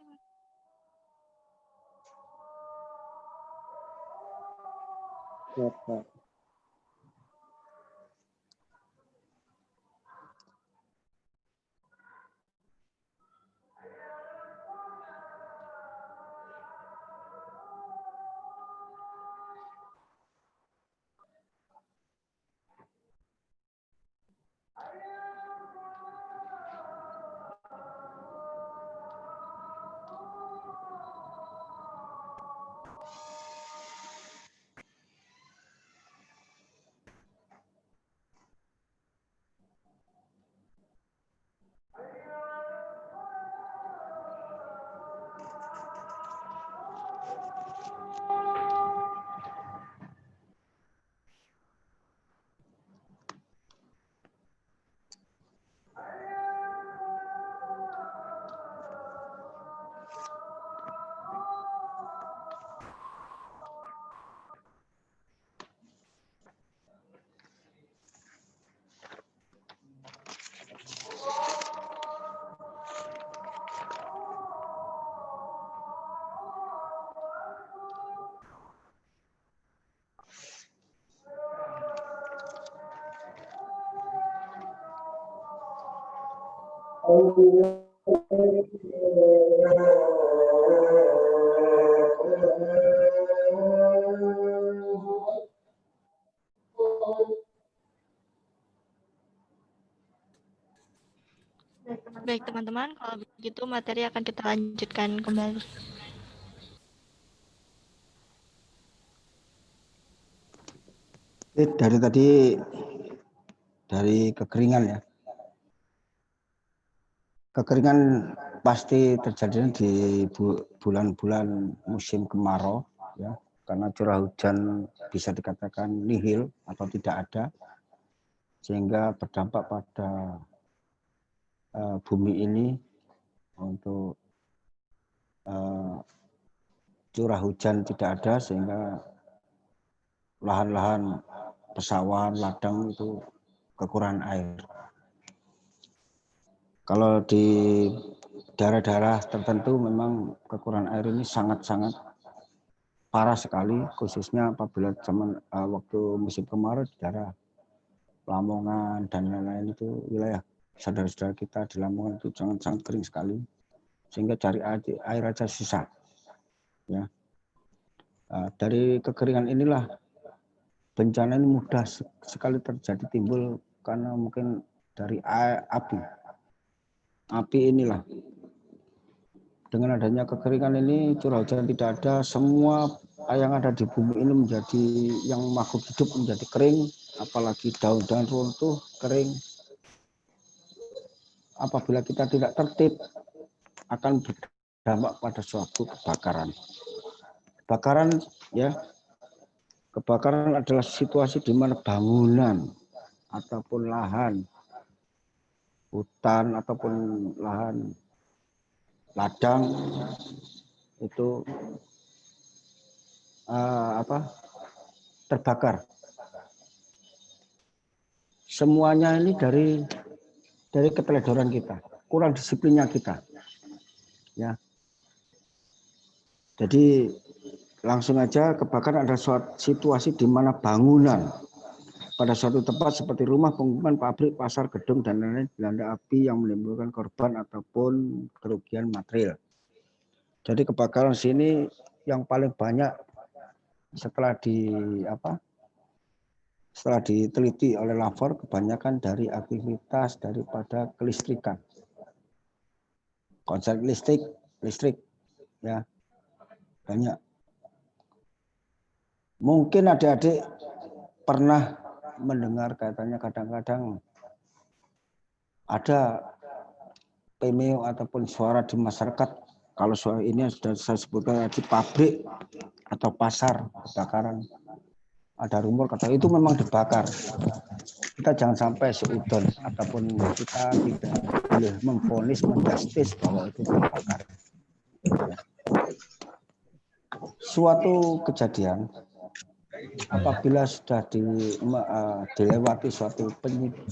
Siap, Kak. Baik teman-teman, kalau begitu materi akan kita lanjutkan kembali. Dari tadi dari kekeringan ya. Kekeringan pasti terjadi di bulan-bulan musim kemarau ya, karena curah hujan bisa dikatakan nihil atau tidak ada, sehingga berdampak pada bumi ini untuk curah hujan tidak ada, sehingga lahan-lahan pesawahan, ladang itu kekurangan air. Kalau di daerah-daerah tertentu memang kekurangan air ini sangat-sangat parah sekali, khususnya apabila waktu musim kemarau di daerah Lamongan dan lain-lain, itu wilayah saudara-saudara kita di Lamongan itu sangat kering sekali, sehingga cari air aja susah. Ya, dari kekeringan inilah bencana ini mudah sekali terjadi, timbul karena mungkin dari api. Api inilah, dengan adanya kekeringan ini, curah hujan tidak ada, semua yang ada di bumi ini menjadi, yang makhluk hidup menjadi kering, apalagi daun-daun runtuh kering. Apabila kita tidak tertib, akan berdampak pada suatu kebakaran. Kebakaran adalah situasi di mana bangunan ataupun lahan, hutan ataupun lahan ladang itu terbakar. Semuanya ini dari keteledoran kita, kurang disiplinnya kita. Ya. Jadi langsung aja, kebakaran ada suatu situasi di mana bangunan pada suatu tempat seperti rumah, pemukiman, pabrik, pasar, gedung, dan lain-lain dilanda api yang menimbulkan korban ataupun kerugian material. Jadi kebakaran sini yang paling banyak setelah diteliti oleh LAVOR, kebanyakan dari aktivitas daripada kelistrikan, konslet listrik ya, banyak. Mungkin adik-adik pernah mendengar katanya kadang-kadang ada pemeo ataupun suara di masyarakat. Kalau suara ini sudah saya sebutkan di pabrik atau pasar kebakaran, ada rumor kata itu memang dibakar. Kita jangan sampai seudon ataupun kita tidak boleh memvonis, menjustis bahwa itu terbakar. Suatu kejadian apabila sudah dilewati suatu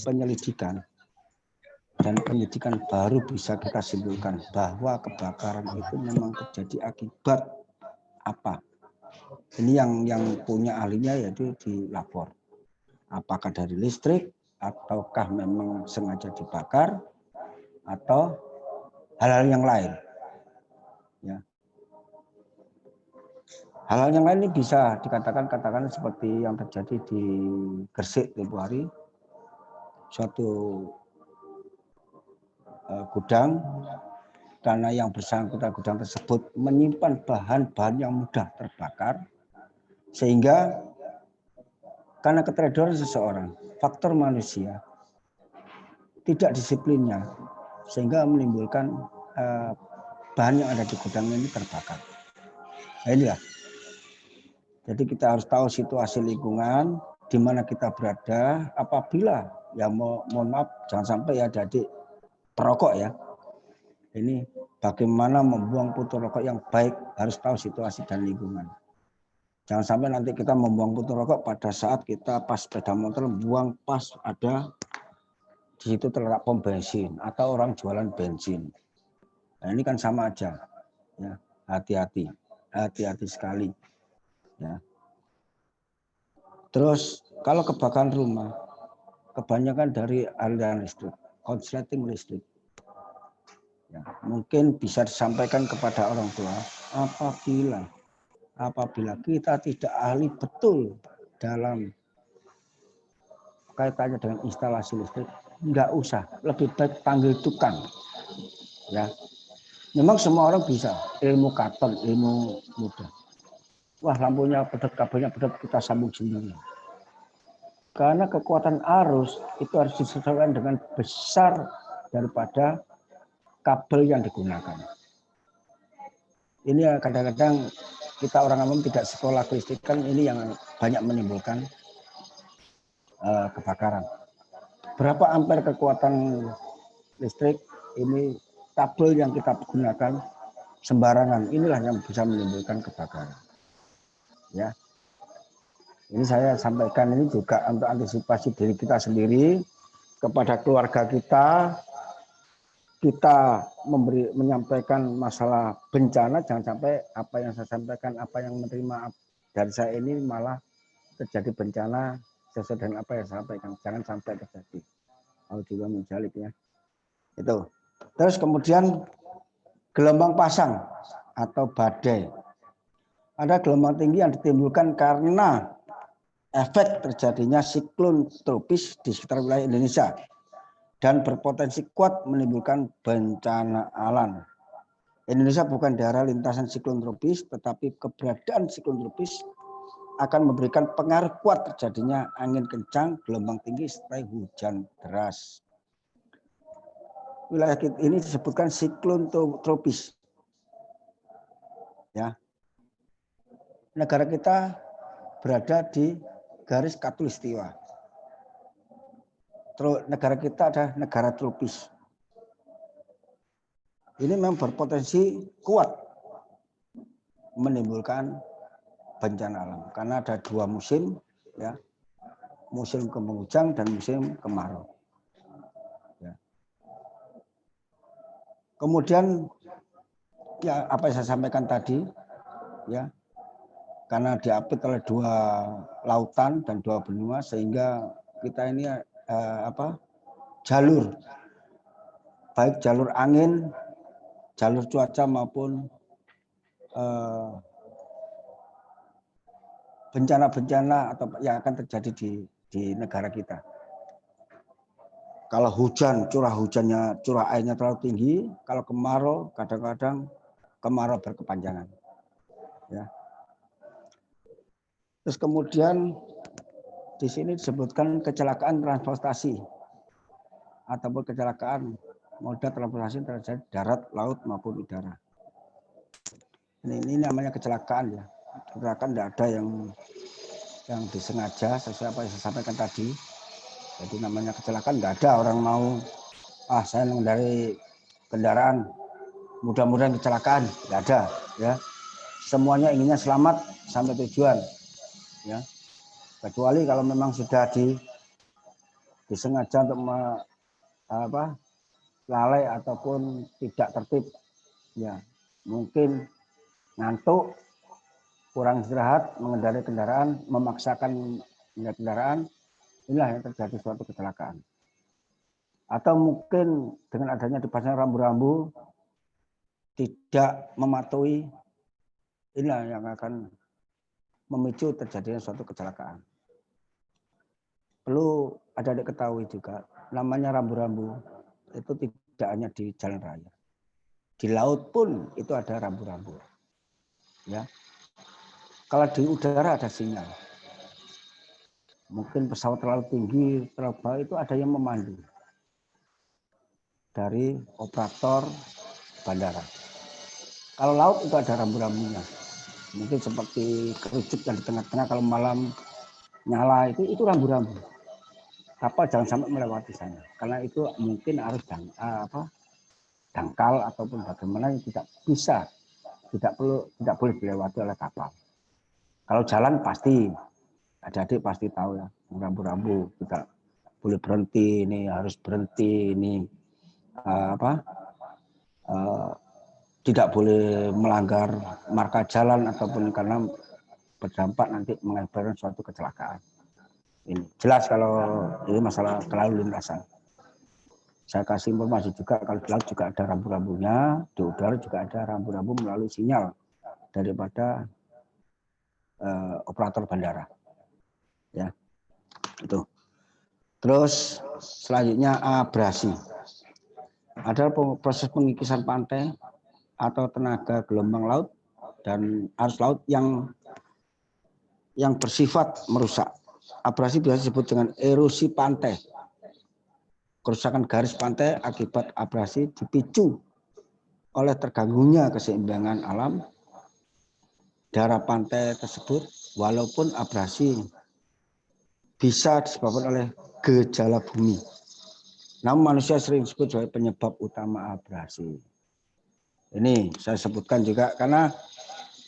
penyelidikan, dan penyidikan baru bisa kita simpulkan bahwa kebakaran itu memang terjadi akibat apa. Ini yang punya ahlinya, yaitu di LAVOR. Apakah dari listrik, ataukah memang sengaja dibakar, atau hal-hal yang lain. Ya. Hal-hal yang lain ini bisa dikatakan seperti yang terjadi di Gresik tempoh hari. Suatu gudang, karena yang bersangkutan gudang tersebut menyimpan bahan-bahan yang mudah terbakar, sehingga karena keteledoran seseorang, faktor manusia, tidak disiplinnya, sehingga menimbulkan bahan yang ada di gudang ini terbakar. Nah, inilah. Jadi kita harus tahu situasi lingkungan di mana kita berada. Apabila ya mohon maaf, jangan sampai ya adik perokok ya. Ini bagaimana membuang puntung rokok yang baik, harus tahu situasi dan lingkungan. Jangan sampai nanti kita membuang puntung rokok pada saat kita pas sepeda motor buang pas ada di situ terletak pom bensin atau orang jualan bensin. Nah, ini kan sama aja. Ya, hati-hati sekali. Ya. Terus kalau kebakaran rumah, kebanyakan dari aliran listrik, konsleting listrik. Ya, mungkin bisa disampaikan kepada orang tua apabila kita tidak ahli betul dalam kaitannya dengan instalasi listrik, enggak usah, lebih baik panggil tukang. Ya, memang semua orang bisa, ilmu katon, ilmu mudah. Wah, lampunya pedot, kabelnya pedot, kita sambung sendiri. Karena kekuatan arus itu harus disesuaikan dengan besar daripada kabel yang digunakan. Ini kadang-kadang kita orang awam tidak sekolah kelistrikan, ini yang banyak menimbulkan kebakaran. Berapa ampere kekuatan listrik, ini kabel yang kita gunakan sembarangan, inilah yang bisa menimbulkan kebakaran. Ya, ini saya sampaikan ini juga untuk antisipasi diri kita sendiri, kepada keluarga kita menyampaikan masalah bencana, jangan sampai apa yang saya sampaikan, apa yang menerima dari saya ini malah terjadi bencana sesuai dengan apa yang saya sampaikan. Jangan sampai terjadi. Kalau juga menjalib ya. Itu. Terus kemudian gelombang pasang atau badai. Ada gelombang tinggi yang ditimbulkan karena efek terjadinya siklon tropis di sekitar wilayah Indonesia dan berpotensi kuat menimbulkan bencana alam. Indonesia bukan daerah lintasan siklon tropis, tetapi keberadaan siklon tropis akan memberikan pengaruh kuat terjadinya angin kencang, gelombang tinggi, serta hujan deras. Wilayah ini disebutkan siklon tropis. Ya. Negara kita berada di garis khatulistiwa. Negara kita adalah negara tropis. Ini memang berpotensi kuat menimbulkan bencana alam karena ada dua musim, ya, musim penghujan dan musim kemarau. Ya. Kemudian ya apa yang saya sampaikan tadi, ya, karena diapit oleh dua lautan dan dua benua sehingga kita ini jalur, baik jalur angin, jalur cuaca maupun bencana-bencana atau yang akan terjadi di negara kita. Kalau hujan, curah airnya terlalu tinggi. Kalau kemarau, kadang-kadang kemarau berkepanjangan. Ya. Terus kemudian di sini disebutkan kecelakaan transportasi ataupun kecelakaan moda transportasi terjadi darat, laut maupun udara. Ini namanya kecelakaan ya. Kecelakaan tidak ada yang disengaja sesuai apa yang saya sampaikan tadi. Jadi namanya kecelakaan nggak ada orang mau saya mengendarai kendaraan mudah-mudahan kecelakaan, nggak ada ya. Semuanya inginnya selamat sampai tujuan ya. Kecuali kalau memang sudah disengaja untuk lalai ataupun tidak tertib ya, mungkin ngantuk, kurang istirahat, mengendarai kendaraan, memaksakan kendaraan, inilah yang terjadi suatu kecelakaan. Atau mungkin dengan adanya dipasang rambu-rambu tidak mematuhi, inilah yang akan memicu terjadinya suatu kecelakaan. Perlu adik-adik ketahui juga, namanya rambu-rambu itu tidak hanya di jalan raya. Di laut pun itu ada rambu-rambu. Ya. Kalau di udara ada sinyal. Mungkin pesawat terlalu tinggi, terlalu bawah, itu ada yang memandu dari operator bandara. Kalau laut itu ada rambu-rambunya. Mungkin seperti kerucut yang di tengah-tengah kalau malam nyala itu rambu-rambu. Kapal jangan sampai melewati sana, karena itu mungkin harus dangkal ataupun bagaimana yang tidak boleh dilewati oleh kapal. Kalau jalan pasti, adik-adik pasti tahu ya, rambu-rambu tidak boleh berhenti, ini harus berhenti, ini tidak boleh melanggar marka jalan ataupun karena berdampak nanti mengakibatkan suatu kecelakaan. Ini jelas kalau ini masalah lalu lintasan. Saya kasih informasi juga kalau di laut juga ada rambu-rambunya, di udara juga ada rambu-rambu melalui sinyal daripada operator bandara. Ya, itu. Terus selanjutnya abrasi. Adalah proses pengikisan pantai atau tenaga gelombang laut dan arus laut yang bersifat merusak. Abrasi biasa disebut dengan erosi pantai. Kerusakan garis pantai akibat abrasi dipicu oleh terganggunya keseimbangan alam daerah pantai tersebut, walaupun abrasi bisa disebabkan oleh gejala bumi. Namun manusia sering disebut sebagai penyebab utama abrasi. Ini saya sebutkan juga karena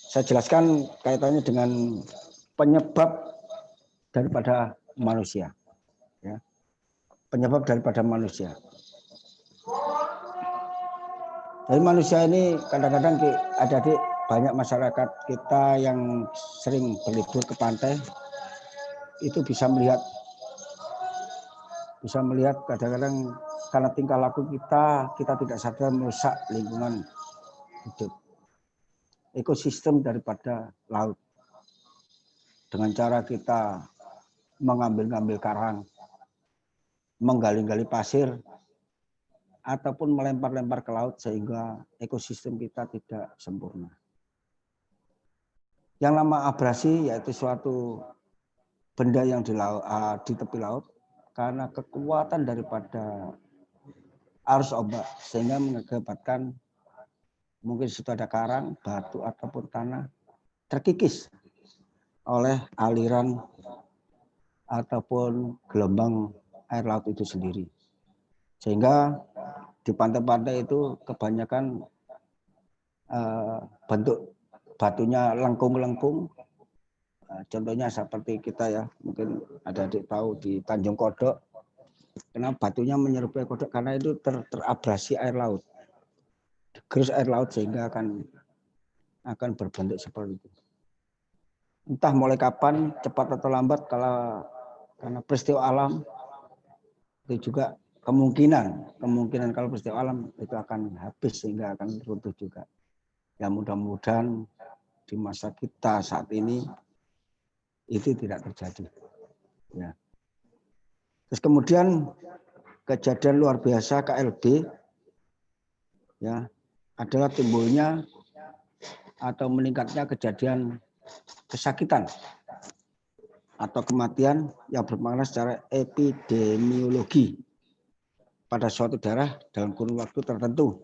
saya jelaskan kaitannya dengan penyebab daripada manusia. Ya. Penyebab daripada manusia. Jadi manusia ini kadang-kadang ada di banyak masyarakat kita yang sering berlibur ke pantai itu bisa melihat kadang-kadang karena tingkah laku kita tidak sadar merusak lingkungan hidup, ekosistem daripada laut dengan cara kita mengambil karang, menggali-gali pasir, ataupun melempar-lempar ke laut sehingga ekosistem kita tidak sempurna. Yang nama abrasi yaitu suatu benda yang di tepi laut karena kekuatan daripada arus ombak sehingga mengakibatkan mungkin situ ada karang, batu ataupun tanah terkikis oleh aliran ataupun gelombang air laut itu sendiri. Sehingga di pantai-pantai itu kebanyakan bentuk batunya lengkung-lengkung. Contohnya seperti kita ya, mungkin ada adik tahu di Tanjung Kodok. Kenapa batunya menyerupai kodok? Karena itu terabrasi air laut. Digerus air laut sehingga akan berbentuk seperti itu. Entah mulai kapan, cepat atau lambat, karena peristiwa alam itu juga kemungkinan kalau peristiwa alam itu akan habis sehingga akan runtuh juga. Ya mudah-mudahan di masa kita saat ini itu tidak terjadi. Ya. Terus kemudian kejadian luar biasa KLB ya adalah timbulnya atau meningkatnya kejadian kesakitan atau kematian yang bermakna secara epidemiologi pada suatu daerah dalam kurun waktu tertentu.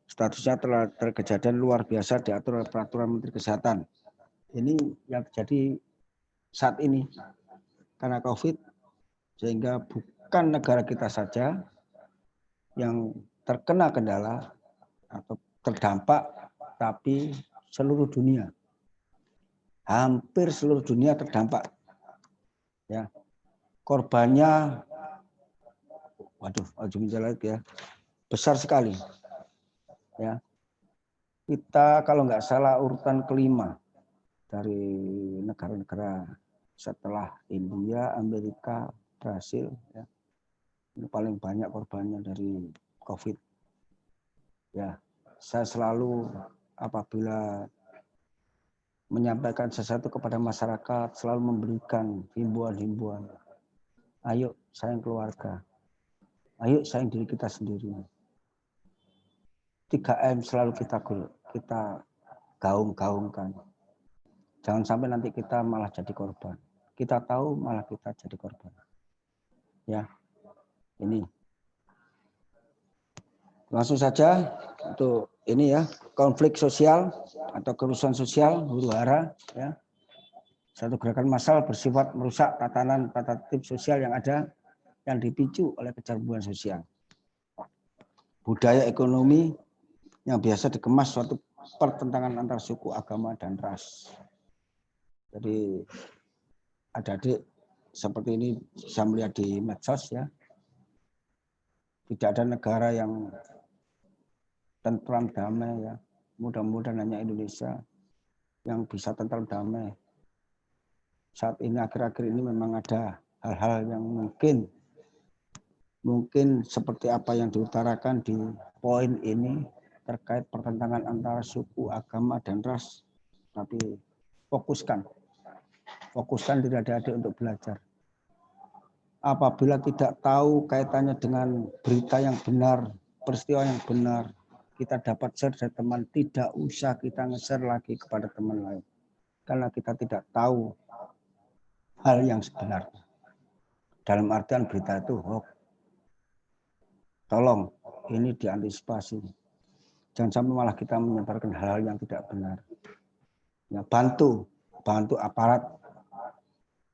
Statusnya telah terkejadian luar biasa diatur oleh peraturan Menteri Kesehatan. Ini yang terjadi saat ini karena COVID, sehingga bukan negara kita saja yang terkena kendala atau terdampak, tapi seluruh dunia. Hampir seluruh dunia terdampak. Ya. Korbannya besar sekali. Ya. Kita kalau nggak salah urutan kelima dari negara-negara setelah India, Amerika, Brasil. Ya. Ini paling banyak korbannya dari COVID. Ya, saya selalu apabila menyampaikan sesuatu kepada masyarakat selalu memberikan himbauan-himbauan. Ayo sayang keluarga. Ayo sayang diri kita sendiri. 3M selalu kita gaung-gaungkan. Jangan sampai nanti kita malah jadi korban. Kita tahu malah kita jadi korban. Ya. Ini. Langsung saja untuk ini ya, konflik sosial atau kerusuhan sosial huru-hara ya. Satu gerakan massal bersifat merusak tatanan tata tertib sosial yang ada yang dipicu oleh kecarbuan sosial. Budaya ekonomi yang biasa dikemas suatu pertentangan antar suku, agama, dan ras. Jadi adik-adik seperti ini bisa melihat di medsos ya. Tidak ada negara yang tentram damai ya. Mudah-mudahan hanya Indonesia yang bisa tentram damai. Saat ini akhir-akhir ini memang ada hal-hal yang mungkin mungkin seperti apa yang diutarakan di poin ini terkait pertentangan antara suku, agama, dan ras. Tapi fokuskan diri adik-adik untuk belajar. Apabila tidak tahu kaitannya dengan berita yang benar, peristiwa yang benar, kita dapat share dari teman, tidak usah kita nge-share lagi kepada teman lain. Karena kita tidak tahu hal yang sebenarnya. Dalam artian berita itu hoax. Tolong, ini diantisipasi. Jangan sampai malah kita menyebarkan hal-hal yang tidak benar. Ya, bantu aparat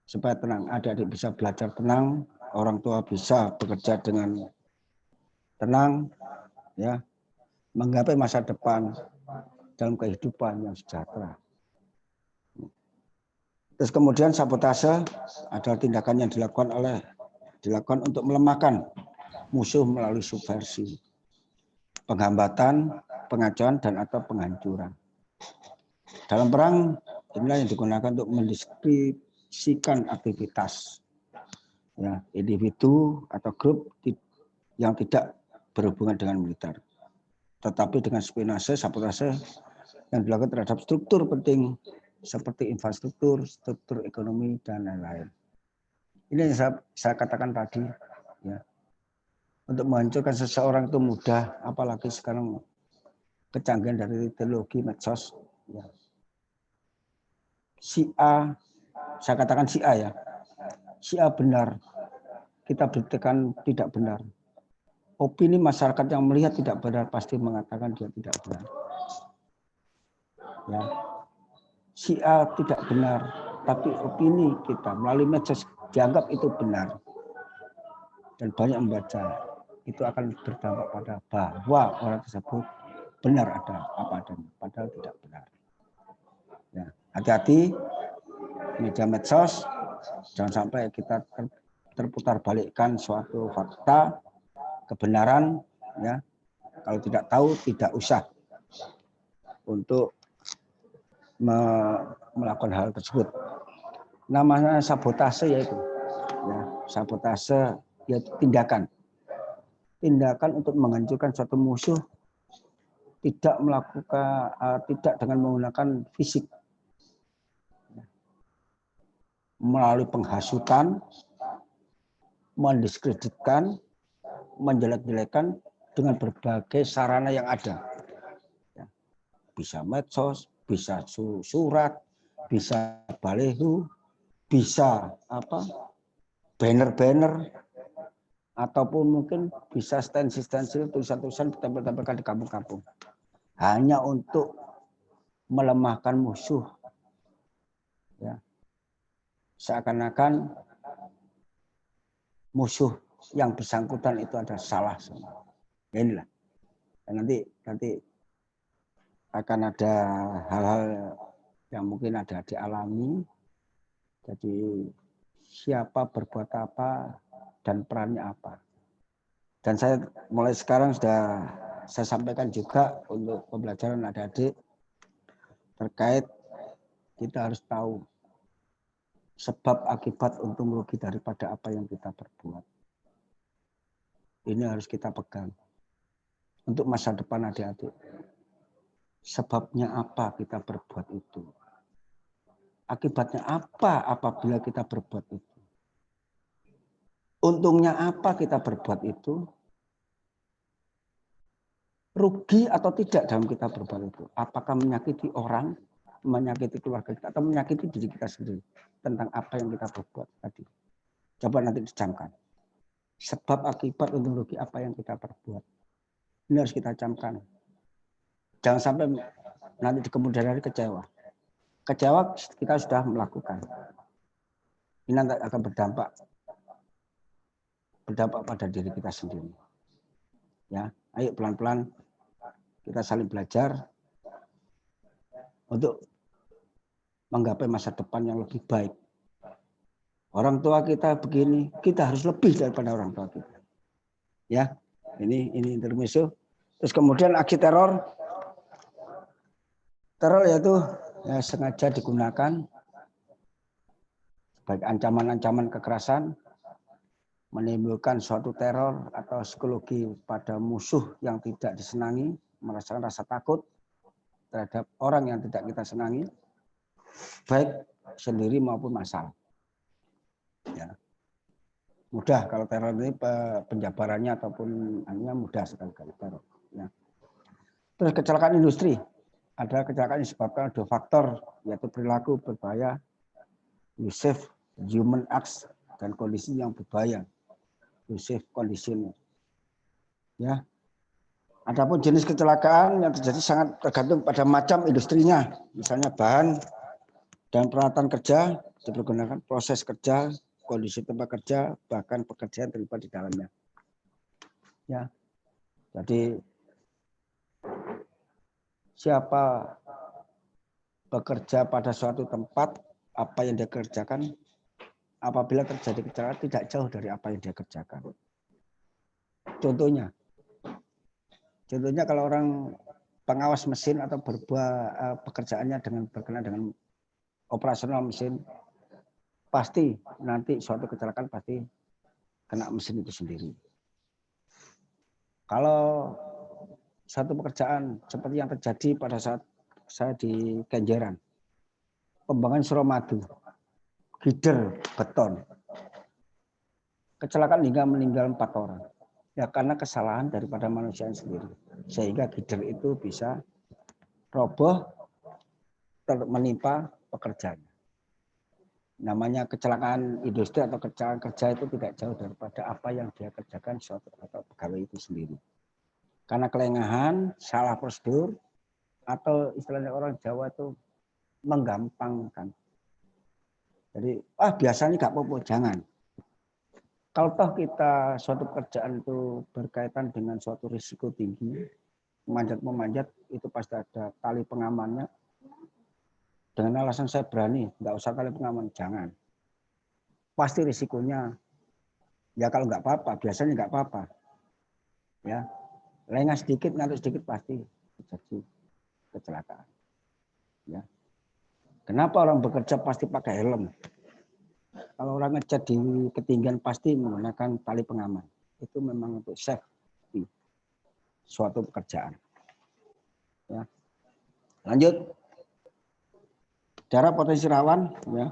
supaya tenang, adik-adik bisa belajar tenang, orang tua bisa bekerja dengan tenang, ya, menggapai masa depan dalam kehidupan yang sejahtera. Terus kemudian sabotase adalah tindakan yang dilakukan untuk melemahkan musuh melalui subversi, penghambatan, pengacauan, dan atau penghancuran. Dalam perang inilah yang digunakan untuk mendeskripsikan aktivitas, ya, individu atau grup yang tidak berhubungan dengan militer, tetapi dengan spionase, sabotase yang dilakukan terhadap struktur penting seperti infrastruktur, struktur ekonomi, dan lain-lain. Ini yang saya katakan tadi, ya. Untuk menghancurkan seseorang itu mudah, apalagi sekarang kecanggihan dari teknologi medsos. Ya. Si A, saya katakan si A ya, si A benar, kita buktikan tidak benar. Opini masyarakat yang melihat tidak benar pasti mengatakan dia tidak benar. Ya. Si A tidak benar, tapi opini kita melalui medsos dianggap itu benar. Dan banyak membaca, itu akan berdampak pada bahwa orang tersebut benar ada apa adanya, padahal tidak benar. Ya, hati-hati media medsos, jangan sampai kita terputar balikkan suatu fakta, kebenaran, ya. Kalau tidak tahu tidak usah untuk melakukan hal tersebut. Namanya sabotase yaitu, ya, sabotase yaitu tindakan untuk menghancurkan suatu musuh, tidak dengan menggunakan fisik, melalui penghasutan, mendiskreditkan, menjelek-jelekan dengan berbagai sarana yang ada. Bisa medsos, bisa surat, bisa balehu, bisa banner-banner, ataupun mungkin bisa stensil-stensil, tulisan-tulisan ditempel-tempelkan di kampung-kampung. Hanya untuk melemahkan musuh. Ya. Seakan-akan musuh yang bersangkutan itu ada salah semua. Ya inilah. Dan nanti akan ada hal-hal yang mungkin ada dialami. Jadi siapa berbuat apa dan perannya apa. Dan saya mulai sekarang sudah saya sampaikan juga untuk pembelajaran adik-adik terkait kita harus tahu sebab akibat untung rugi daripada apa yang kita perbuat. Ini harus kita pegang untuk masa depan adik-adik. Sebabnya apa kita berbuat itu? Akibatnya apa apabila kita berbuat itu? Untungnya apa kita berbuat itu? Rugi atau tidak dalam kita berbuat itu? Apakah menyakiti orang, menyakiti keluarga kita, atau menyakiti diri kita sendiri tentang apa yang kita berbuat tadi? Coba nanti dicamkan. Sebab akibat untung rugi apa yang kita perbuat. Ini harus kita camkan. Jangan sampai nanti di kemudian hari kecewa. Kecewa kita sudah melakukan. Ini nanti akan berdampak pada diri kita sendiri. Ya, ayo pelan-pelan kita saling belajar untuk menggapai masa depan yang lebih baik. Orang tua kita begini, kita harus lebih daripada orang tua kita. Ya, ini intermezzo. Terus kemudian aksi teror. Teror yaitu ya, sengaja digunakan baik ancaman-ancaman kekerasan menimbulkan suatu teror atau psikologi pada musuh yang tidak disenangi, merasakan rasa takut terhadap orang yang tidak kita senangi, baik sendiri maupun massal. Ya. Mudah kalau teror ini penjabarannya ataupun hanya mudah sekali teror. Ya. Terus kecelakaan industri. Ada kecelakaan yang disebabkan dua faktor, yaitu perilaku berbahaya, unsafe human acts, dan kondisi yang berbahaya, unsafe condition. Ya. Adapun jenis kecelakaan yang terjadi sangat tergantung pada macam industrinya. Misalnya bahan dan peralatan kerja dipergunakan, proses kerja, kondisi tempat kerja, bahkan pekerjaan terlibat di dalamnya. Ya. Jadi siapa bekerja pada suatu tempat, apa yang dia kerjakan, apabila terjadi kecelakaan tidak jauh dari apa yang dia kerjakan. Contohnya kalau orang pengawas mesin atau pekerjaannya berkenaan dengan operasional mesin, pasti nanti suatu kecelakaan pasti kena mesin itu sendiri. Kalau satu pekerjaan seperti yang terjadi pada saat saya di Kenjeran, pembangunan Suramadu, gider beton, kecelakaan hingga meninggal 4 orang. Ya karena kesalahan daripada manusia sendiri, sehingga gider itu bisa roboh menimpa pekerjaan. Namanya kecelakaan industri atau kecelakaan kerja itu tidak jauh daripada apa yang dia kerjakan suatu atau pegawai itu sendiri. Karena kelengahan, salah prosedur, atau istilahnya orang Jawa itu menggampangkan. Jadi, biasanya nggak apa-apa, jangan. Kalau toh kita suatu pekerjaan itu berkaitan dengan suatu risiko tinggi, memanjat, itu pasti ada tali pengamannya. Dengan alasan saya berani, nggak usah tali pengaman, jangan. Pasti risikonya, ya kalau nggak apa-apa, biasanya nggak apa-apa. Ya, lengah sedikit, ngantuk sedikit pasti terjadi kecelakaan. Ya. Kenapa orang bekerja pasti pakai helm? Kalau orang ngecat di ketinggian pasti menggunakan tali pengaman. Itu memang untuk safety suatu pekerjaan. Ya. Lanjut. Daerah potensi rawan. Ya.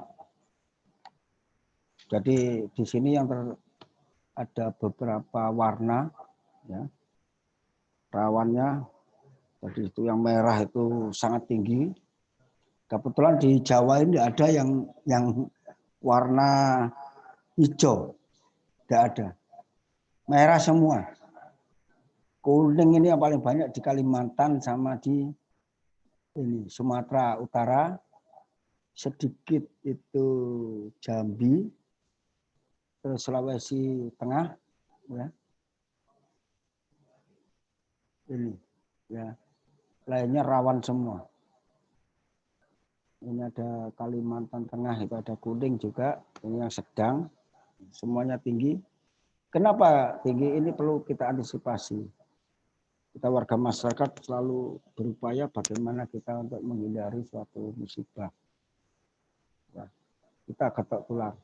Jadi di sini yang ada beberapa warna. Ya. Rawannya. Jadi itu yang merah itu sangat tinggi. Kebetulan di Jawa ini ada yang warna hijau, tidak ada. Merah semua. Kuning ini yang paling banyak di Kalimantan sama di Sumatera Utara. Sedikit itu Jambi, terus Sulawesi Tengah, ya. Ini, ya. Lainnya rawan semua. Ini ada Kalimantan Tengah, itu ada kuning juga, ini yang sedang, semuanya tinggi. Kenapa tinggi? Ini perlu kita antisipasi. Kita warga masyarakat selalu berupaya bagaimana kita untuk menghindari suatu musibah. Ya, kita getok tular.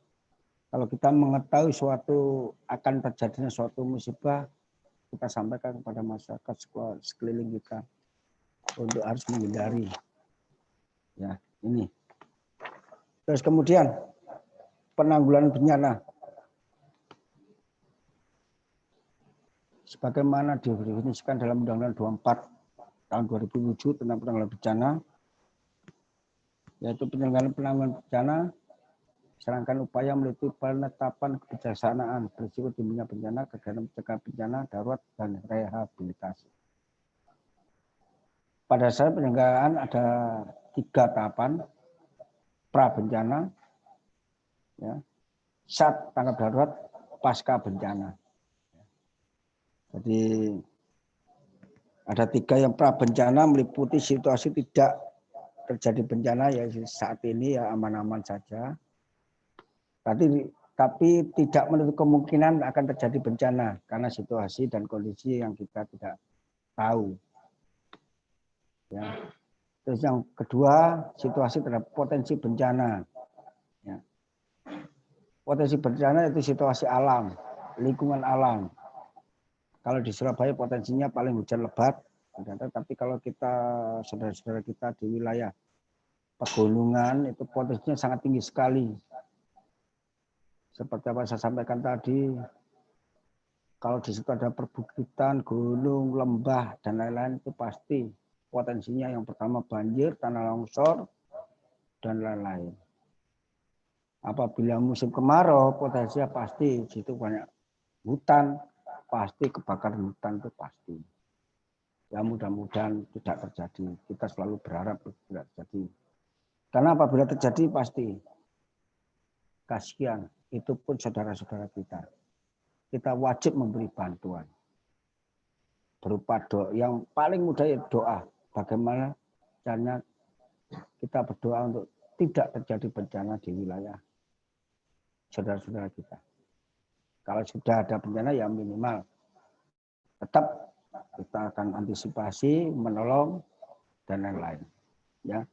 Kalau kita mengetahui suatu akan terjadinya suatu musibah, kita sampaikan kepada masyarakat sekeliling kita untuk harus menghindari. Ya, ini. Terus kemudian penanggulangan bencana. Sebagaimana didefinisikan dalam Undang-Undang 24 tahun 2007 tentang penanggulangan bencana, yaitu penanggulangan bencana, serangkaian upaya meliputi penetapan kebijaksanaan berisiko timbulnya bencana, kegiatan pencegahan bencana, darurat, dan rehabilitasi. Pada saat penyelenggaraan ada 3 tahapan: pra bencana, ya, saat tanggap darurat, pasca bencana. Jadi ada 3 yang pra bencana, meliputi situasi tidak terjadi bencana, ya saat ini ya aman-aman saja. Tapi tidak menutup kemungkinan akan terjadi bencana karena situasi dan kondisi yang kita tidak tahu. Ya. Terus yang kedua, situasi terhadap potensi bencana. Ya. Potensi bencana itu situasi alam. lingkungan alam. Kalau di Surabaya potensinya paling hujan lebat, tapi kalau kita saudara-saudara kita di wilayah pegunungan itu potensinya sangat tinggi sekali. Seperti apa saya sampaikan tadi, kalau di situ ada perbukitan, gunung, lembah, dan lain-lain itu pasti potensinya yang pertama banjir, tanah longsor, dan lain-lain. Apabila musim kemarau, potensinya pasti di situ banyak hutan, pasti kebakaran hutan itu pasti. Ya mudah-mudahan tidak terjadi. Kita selalu berharap tidak terjadi. Karena apabila terjadi pasti kasihan. Itu pun saudara-saudara kita. Kita wajib memberi bantuan. Berupa doa. Yang paling mudah ya doa. Bagaimana caranya kita berdoa untuk tidak terjadi bencana di wilayah saudara-saudara kita. Kalau sudah ada bencana ya minimal tetap kita akan antisipasi, menolong dan lain-lain. Ya.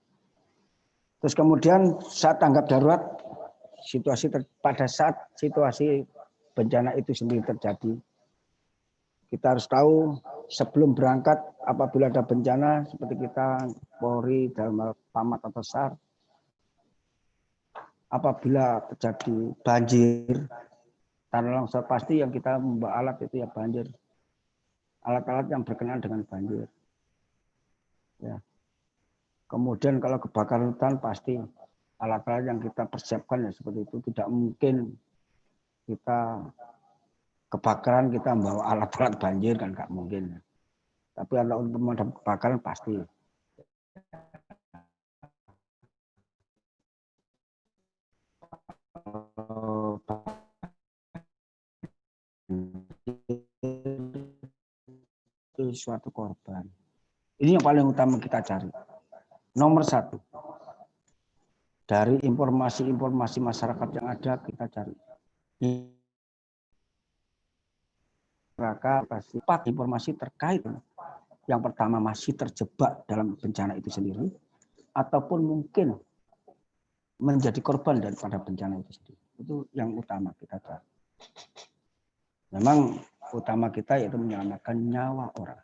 Terus kemudian saat tanggap darurat, pada saat situasi bencana itu sendiri terjadi, kita harus tahu sebelum berangkat apabila ada bencana seperti kita Polri dalam Pamat atau SAR, apabila terjadi banjir, tanah longsor pasti yang kita membawa alat itu ya banjir. Alat-alat yang berkenaan dengan banjir. Ya. Kemudian kalau kebakaran hutan pasti alat-alat yang kita persiapkan ya seperti itu. Tidak mungkin kita kebakaran kita membawa alat-alat banjir kan nggak mungkin. Tapi kalau untuk memadam kebakaran pasti. Itu suatu korban. Ini yang paling utama kita cari. Nomor satu, dari informasi-informasi masyarakat yang ada kita cari. Maka pasti informasi terkait yang pertama masih terjebak dalam bencana itu sendiri, ataupun mungkin menjadi korban daripada bencana itu sendiri. Itu yang utama kita cari. Memang utama kita yaitu menyelamatkan nyawa orang,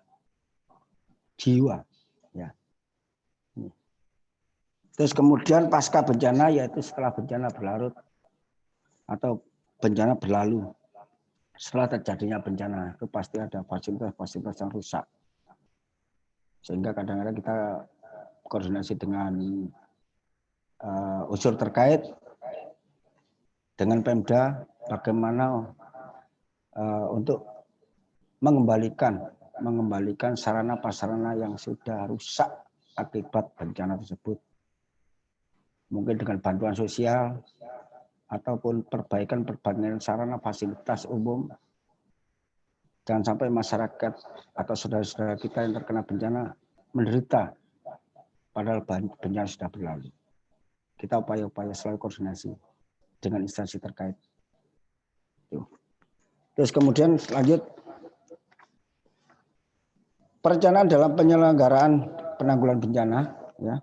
jiwa, ya. Terus kemudian pasca bencana yaitu setelah bencana berlarut atau bencana berlalu, setelah terjadinya bencana itu pasti ada fasilitas-fasilitas yang rusak, sehingga kadang-kadang kita koordinasi dengan unsur terkait dengan Pemda bagaimana untuk mengembalikan sarana prasarana yang sudah rusak akibat bencana tersebut. Mungkin dengan bantuan sosial ataupun perbaikan sarana fasilitas umum. Jangan sampai masyarakat atau saudara-saudara kita yang terkena bencana menderita padahal bencana sudah berlalu. Kita upaya-upaya selalu koordinasi dengan instansi terkait. Terus kemudian lanjut, perencanaan dalam penyelenggaraan penanggulangan bencana, ya.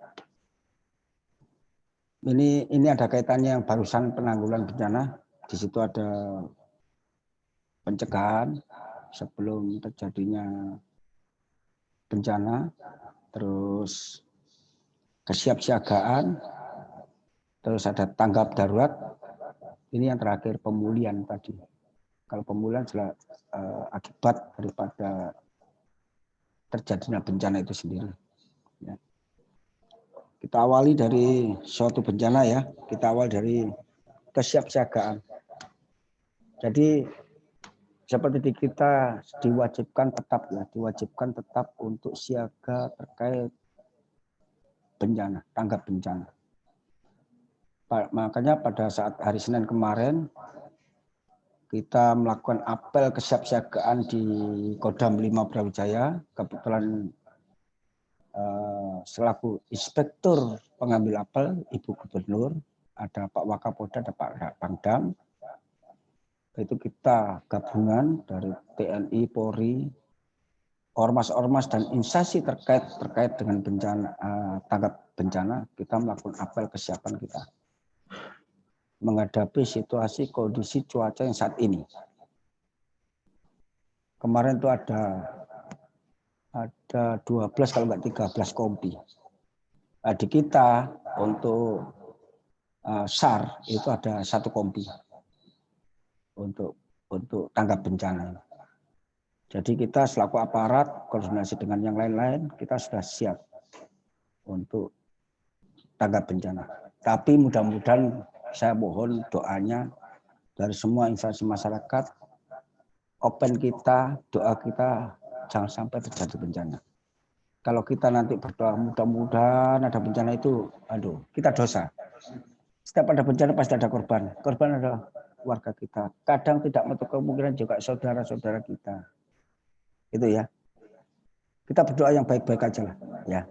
Ini ada kaitannya yang barusan penanggulangan bencana. Di situ ada pencegahan sebelum terjadinya bencana, terus kesiapsiagaan, terus ada tanggap darurat. Ini yang terakhir pemulihan tadi. Kalau pemulihan adalah akibat daripada terjadinya bencana itu sendiri. Ya. Kita awali dari suatu bencana ya. Kita awal dari kesiapsiagaan. Jadi seperti kita diwajibkan tetap untuk siaga terkait bencana, tanggap bencana. Makanya pada saat hari Senin kemarin kita melakukan apel kesiapsiagaan di Kodam 5 Brawijaya. Kebetulan selaku inspektur pengambil apel Ibu Gubernur, ada Pak Wakapolda, ada Pak Pangdam. Itu kita gabungan dari TNI, Polri, ormas-ormas dan instansi terkait dengan bencana, tanggap bencana. Kita melakukan apel kesiapan kita menghadapi situasi kondisi cuaca yang saat ini. kemarin itu ada 12 kalau nggak 13 kompi. Nah, di kita untuk SAR itu ada 1 kompi untuk tanggap bencana. Jadi kita selaku aparat koordinasi dengan yang lain-lain kita sudah siap untuk tanggap bencana. Tapi mudah-mudahan saya mohon doanya dari semua instansi masyarakat, open kita, doa kita jangan sampai terjadi bencana. Kalau kita nanti berdoa mudah-mudahan ada bencana itu, aduh, kita dosa. Setiap ada bencana pasti ada korban. Korban adalah warga kita. Kadang tidak menutup kemungkinan juga saudara-saudara kita. Itu ya. Kita berdoa yang baik-baik aja lah, ya.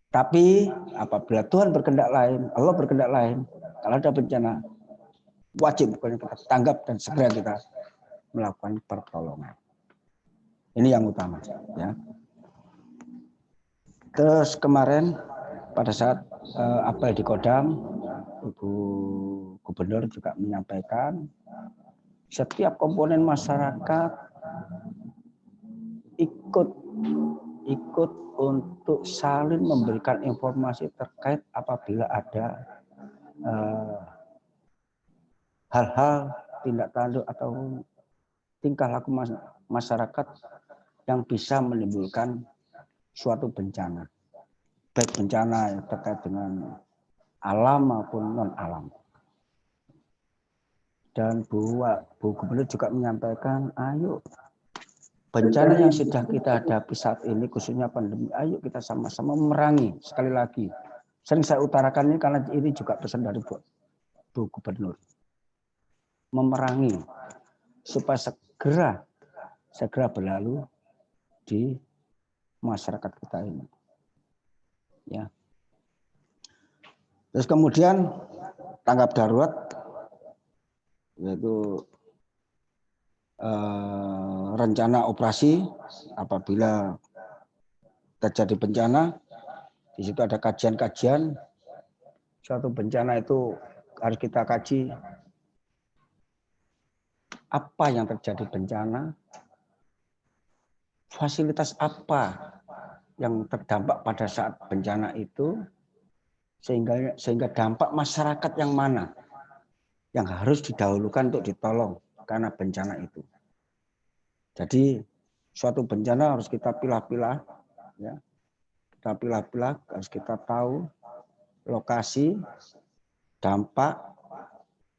Tapi apabila Tuhan berkehendak lain, Allah berkehendak lain, kalau ada bencana, wajib kita tanggap dan segera kita melakukan pertolongan. Ini yang utama, ya. Terus kemarin pada saat apel di Kodam, Ibu Gubernur juga menyampaikan setiap komponen masyarakat ikut untuk saling memberikan informasi terkait apabila ada hal-hal tindak tanduk atau tingkah laku masyarakat yang bisa menimbulkan suatu bencana, baik bencana yang terkait dengan alam maupun non alam. Dan Bu Gubernur juga menyampaikan, ayo bencana yang sedang kita hadapi saat ini, khususnya pandemi, ayo kita sama-sama memerangi. Sekali lagi, sering saya utarakan ini karena ini juga pesan dari Bu Gubernur. Memerangi supaya segera berlalu di masyarakat kita ini. Ya. Terus kemudian tanggap darurat, yaitu rencana operasi apabila terjadi bencana. Di situ ada kajian-kajian. Suatu bencana itu harus kita kaji apa yang terjadi bencana, fasilitas apa yang terdampak pada saat bencana itu, sehingga dampak masyarakat yang mana yang harus didahulukan untuk ditolong karena bencana itu. Jadi suatu bencana harus kita pilah-pilah, ya. Kita pilah-pilah, harus kita tahu lokasi, dampak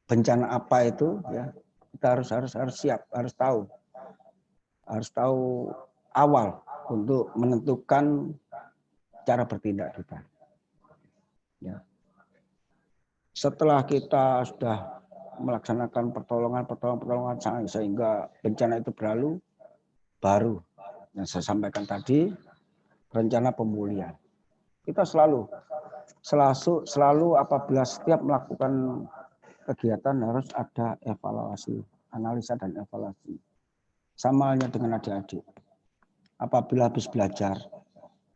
bencana apa itu, ya. Kita harus siap, harus tahu awal untuk menentukan cara bertindak kita. Ya. Setelah kita sudah melaksanakan pertolongan sehingga bencana itu berlalu, baru yang saya sampaikan tadi, rencana pemulihan. Kita selalu apabila setiap melakukan kegiatan harus ada evaluasi, analisa dan evaluasi. Sama halnya dengan adik-adik. Apabila habis belajar,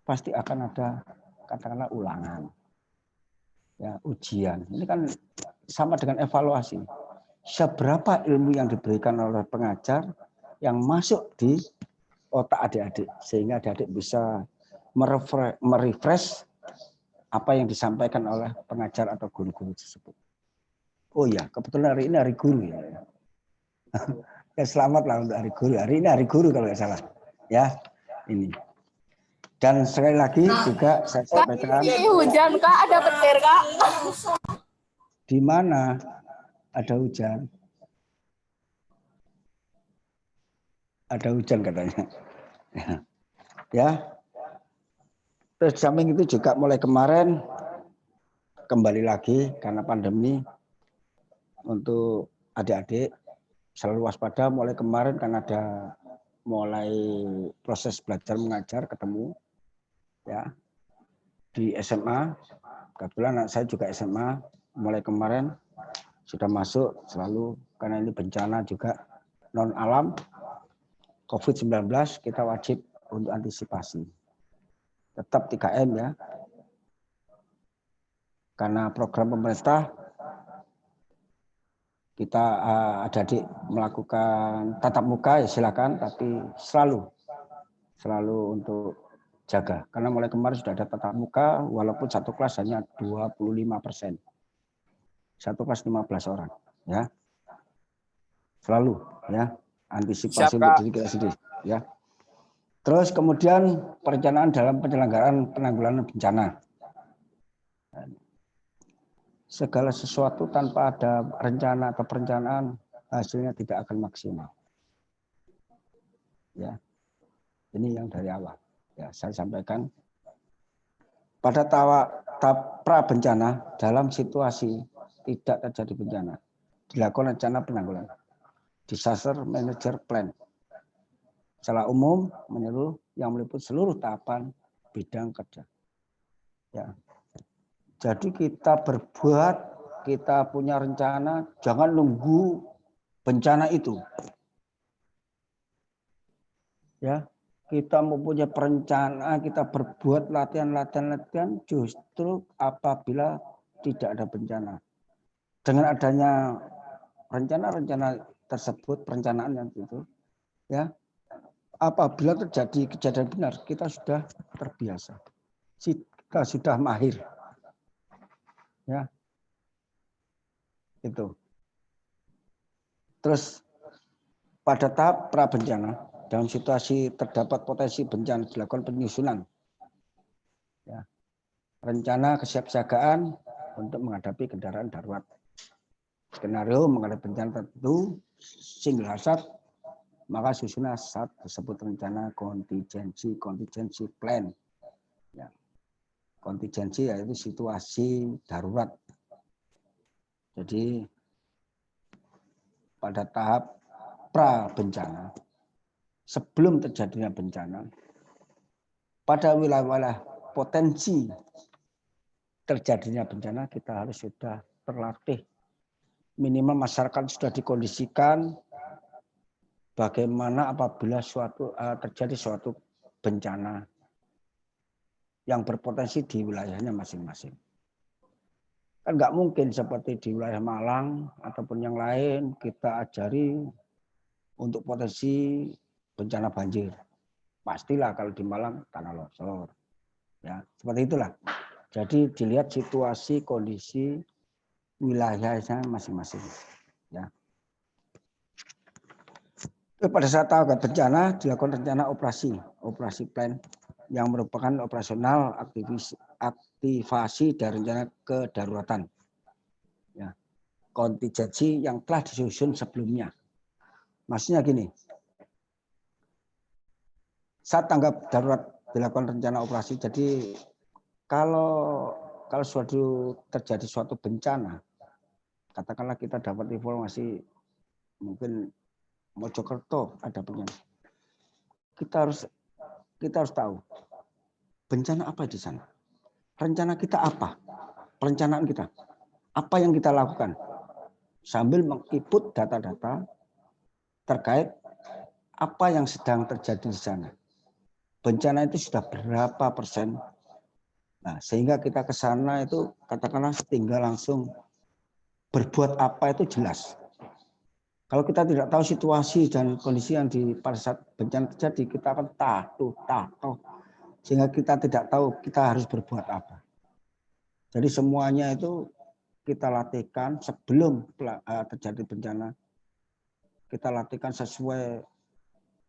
pasti akan ada katakanlah ulangan. Ya, ujian. Ini kan sama dengan evaluasi. Seberapa ilmu yang diberikan oleh pengajar yang masuk di otak adik-adik sehingga adik-adik bisa merefresh apa yang disampaikan oleh pengajar atau guru-guru tersebut. Oh ya, kebetulan hari ini hari guru ya. Ya, selamatlah untuk hari guru. Hari ini hari guru kalau nggak salah. Ya, ini. Dan sekali lagi juga saya sampaikan. Hujan Kak, ada petir Kak. Di mana ada hujan? Ada hujan katanya. Ya. Terus di samping itu juga mulai kemarin kembali lagi karena pandemi untuk adik-adik selalu waspada. Mulai kemarin kan ada mulai proses belajar mengajar ketemu ya di SMA. Kebetulan anak saya juga SMA. Mulai kemarin sudah masuk selalu karena ini bencana juga non alam COVID-19 kita wajib untuk antisipasi. Tetap 3M ya. Karena program pemerintah kita adik-adik melakukan tatap muka ya silakan, tapi selalu untuk jaga. Karena mulai kemarin sudah ada tatap muka, walaupun satu kelas hanya 25%. Satu kelas 15 orang. Ya. Selalu ya, antisipasi untuk diri kita sendiri. Ya. Terus kemudian perencanaan dalam penyelenggaraan penanggulangan bencana. Segala sesuatu tanpa ada rencana atau perencanaan hasilnya tidak akan maksimal. Ya, ini yang dari awal. Ya, saya sampaikan pada pra bencana dalam situasi tidak terjadi bencana dilakukan rencana penanggulangan. Disaster Manager Plan. Secara umum menyeluruh yang meliputi seluruh tahapan bidang kerja. Ya. Jadi kita berbuat, kita punya rencana, jangan nunggu bencana itu. Ya, kita mempunyai perencanaan, kita berbuat latihan justru apabila tidak ada bencana. Dengan adanya rencana-rencana tersebut, perencanaan yang itu, ya, apabila terjadi kejadian benar, kita sudah terbiasa, kita sudah mahir. Ya, itu. Terus pada tahap pra bencana dalam situasi terdapat potensi bencana dilakukan penyusunan. Ya, rencana kesiapsiagaan untuk menghadapi kendaraan darurat. Skenario menghadapi bencana tertentu single hazard, maka susunan saat tersebut rencana contingency plan. Ya. Kontingensi yaitu situasi darurat. Jadi pada tahap pra bencana, sebelum terjadinya bencana, pada wilayah-wilayah potensi terjadinya bencana kita harus sudah terlatih. Minimal masyarakat sudah dikondisikan bagaimana apabila terjadi suatu bencana yang berpotensi di wilayahnya masing-masing. Kan nggak mungkin seperti di wilayah Malang ataupun yang lain kita ajari untuk potensi bencana banjir. Pastilah kalau di Malang tanah longsor. Ya, seperti itulah. Jadi dilihat situasi kondisi wilayahnya masing-masing. Ya. Pada saat tanggap bencana dilakukan rencana operasi plan yang merupakan operasional aktivasi dari rencana kedaruratan. Ya. Kontingensi yang telah disusun sebelumnya. Maksudnya gini, saat tanggap darurat dilakukan rencana operasi, jadi kalau suatu terjadi suatu bencana, katakanlah kita dapat informasi mungkin Mojokerto ada bencana, kita harus tahu bencana apa di sana, rencana kita apa, perencanaan kita, apa yang kita lakukan, sambil menginput data-data terkait apa yang sedang terjadi di sana. Bencana itu sudah berapa persen? Nah, sehingga kita ke sana itu katakanlah tinggal langsung berbuat apa itu jelas. Kalau kita tidak tahu situasi dan kondisi yang pada saat bencana terjadi, kita akan tahu. Sehingga kita tidak tahu kita harus berbuat apa. Jadi semuanya itu kita latihkan sebelum terjadi bencana. Kita latihkan sesuai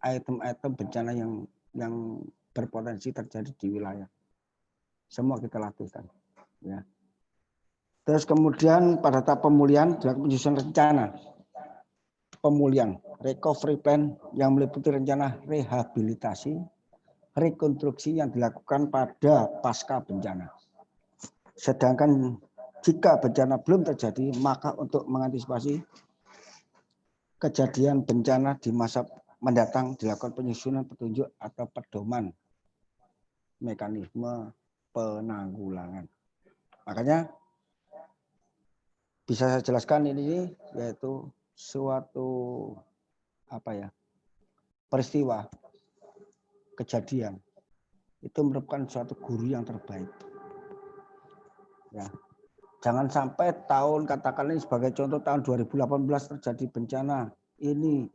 item-item bencana yang berpotensi terjadi di wilayah. Semua kita latihkan. Ya. Terus kemudian pada tahap pemulihan dilakukan penyusunan rencana pemulihan, recovery plan yang meliputi rencana rehabilitasi, rekonstruksi yang dilakukan pada pasca bencana. Sedangkan jika bencana belum terjadi, maka untuk mengantisipasi kejadian bencana di masa mendatang dilakukan penyusunan petunjuk atau pedoman mekanisme penanggulangan. Makanya bisa saya jelaskan ini yaitu suatu peristiwa kejadian itu merupakan suatu guru yang terbaik. Ya. Jangan sampai tahun, katakan ini sebagai contoh, tahun 2018 terjadi bencana ini.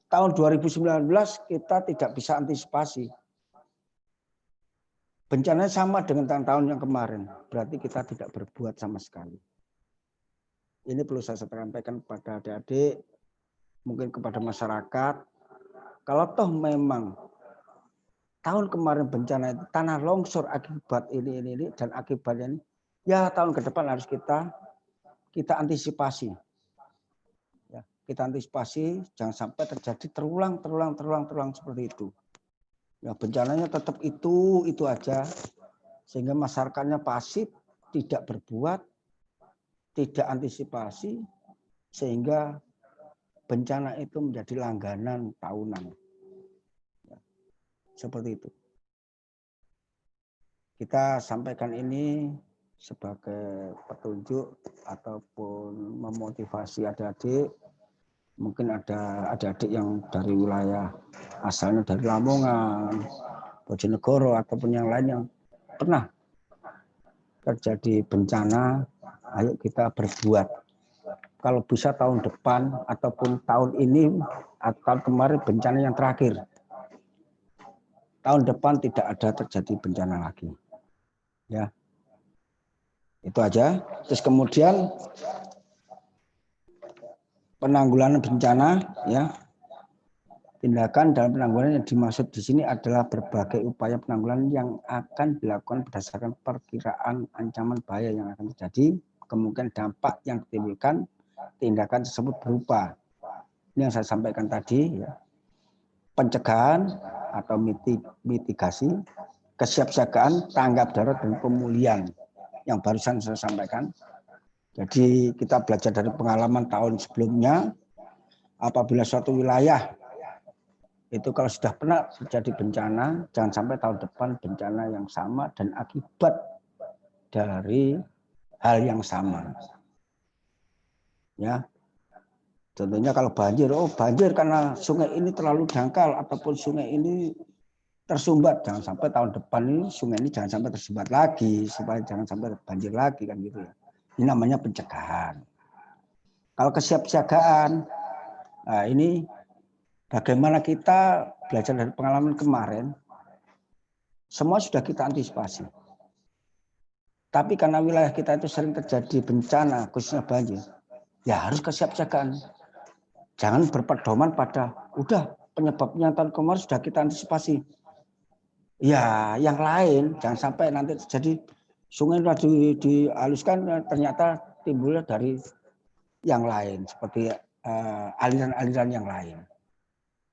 Tahun 2019 kita tidak bisa antisipasi. Bencananya sama dengan tahun yang kemarin. Berarti kita tidak berbuat sama sekali. Ini perlu saya sampaikan kepada adik-adik, mungkin kepada masyarakat. Kalau toh memang tahun kemarin bencana itu tanah longsor akibat ini dan akibatnya ini, ya tahun ke depan harus kita antisipasi. Ya, kita antisipasi jangan sampai terjadi terulang seperti itu. Ya, bencananya tetap itu aja, sehingga masyarakatnya pasif, tidak berbuat, tidak antisipasi, sehingga bencana itu menjadi langganan tahunan. Ya, seperti itu. Kita sampaikan ini sebagai petunjuk ataupun memotivasi adik-adik. Mungkin ada adik-adik yang dari wilayah asalnya dari Lamongan, Bojonegoro ataupun yang lain yang pernah terjadi bencana. Ayo kita berbuat. Kalau bisa tahun depan ataupun tahun ini atau kemarin bencana yang terakhir, tahun depan tidak ada terjadi bencana lagi. Ya, itu aja. Terus kemudian penanggulangan bencana, ya, tindakan dalam penanggulangan yang dimaksud di sini adalah berbagai upaya penanggulangan yang akan dilakukan berdasarkan perkiraan ancaman bahaya yang akan terjadi, kemungkinan dampak yang ditimbulkan tindakan tersebut berupa ini yang saya sampaikan tadi, ya, pencegahan atau mitigasi, kesiapsiagaan, tanggap darurat dan pemulihan yang barusan saya sampaikan. Jadi kita belajar dari pengalaman tahun sebelumnya, apabila suatu wilayah itu kalau sudah pernah terjadi bencana, jangan sampai tahun depan bencana yang sama dan akibat dari hal yang sama. Ya, contohnya kalau banjir, banjir karena sungai ini terlalu dangkal ataupun sungai ini tersumbat, jangan sampai tahun depan ini sungai ini jangan sampai tersumbat lagi, supaya jangan sampai banjir lagi, kan gitu ya. Ini namanya pencegahan. Kalau kesiapsiagaan, nah ini bagaimana kita belajar dari pengalaman kemarin, semua sudah kita antisipasi. Tapi karena wilayah kita itu sering terjadi bencana, khususnya banjir, ya harus kesiapsiagaan. Jangan berpedoman pada, udah penyebabnya tahun kemarin sudah kita antisipasi. Ya, yang lain jangan sampai nanti terjadi sungai sudah dihaluskan, ternyata timbulnya dari yang lain seperti aliran-aliran yang lain,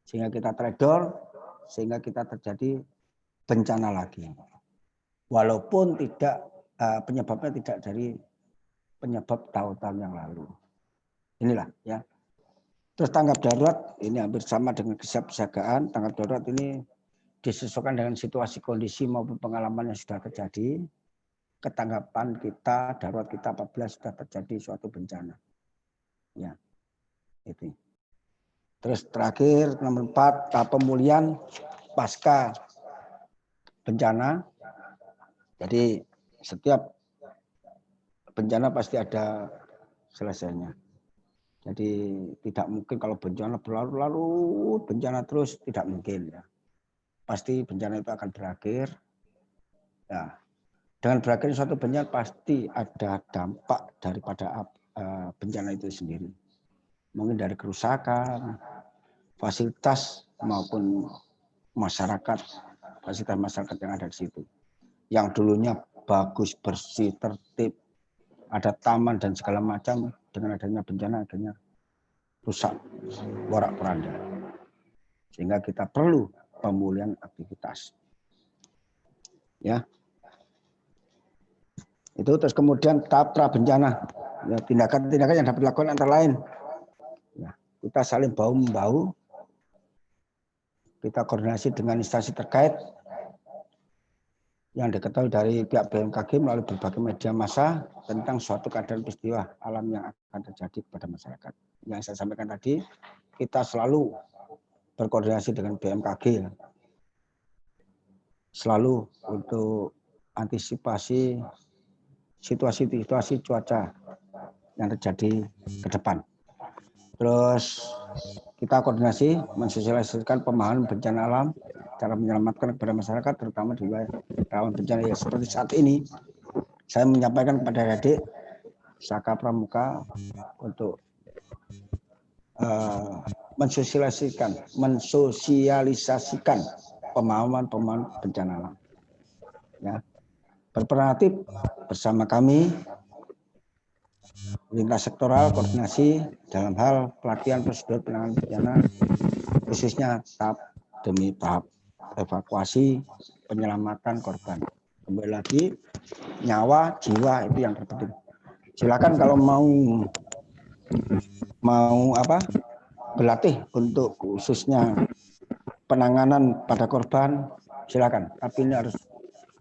sehingga kita teledor, sehingga kita terjadi bencana lagi, walaupun tidak penyebabnya tidak dari penyebab tahun-tahun yang lalu. Inilah, ya. Terus tanggap darurat ini hampir sama dengan kesiapsiagaan. Tanggap darurat ini disesuaikan dengan situasi, kondisi maupun pengalaman yang sudah terjadi. Ketanggapan kita, darurat kita apabila sudah terjadi suatu bencana. Ya, itu. Terus terakhir nomor 4, tahap pemulihan pasca bencana. Jadi setiap bencana pasti ada selesainya. Jadi tidak mungkin kalau bencana berlarut-larut, bencana terus, tidak mungkin, ya. Pasti bencana itu akan berakhir. Ya, dengan berakhir suatu bencana pasti ada dampak daripada bencana itu sendiri. Mungkin dari kerusakan fasilitas maupun masyarakat, fasilitas masyarakat yang ada di situ. Yang dulunya bagus, bersih, tertib, ada taman dan segala macam, dengan adanya bencana akhirnya rusak, porak-poranda. Sehingga kita perlu pemulihan aktivitas. Ya. Itu terus kemudian tahap pra bencana. Ya, tindakan-tindakan yang dapat dilakukan antara lain. Ya, kita saling bahu-membahu. Kita koordinasi dengan instansi terkait yang diketahui dari pihak BMKG melalui berbagai media massa tentang suatu keadaan peristiwa alam yang akan terjadi kepada masyarakat. Yang saya sampaikan tadi, kita selalu berkoordinasi dengan BMKG, selalu untuk antisipasi situasi cuaca yang terjadi ke depan. Terus kita koordinasi mensosialisasikan pemahaman bencana alam, cara menyelamatkan kepada masyarakat, terutama di wilayah rawan bencana ya seperti saat ini. Saya menyampaikan kepada adik Saka Pramuka untuk mensosialisasikan pemahaman bencana alam. Ya. Berperan aktif bersama kami lintas sektoral koordinasi dalam hal pelatihan prosedur penanganan bencana, khususnya tahap demi tahap evakuasi, penyelamatan korban. Kembali lagi, nyawa, jiwa itu yang terpenting. Silakan kalau mau berlatih untuk khususnya penanganan pada korban, silakan. Tapi ini harus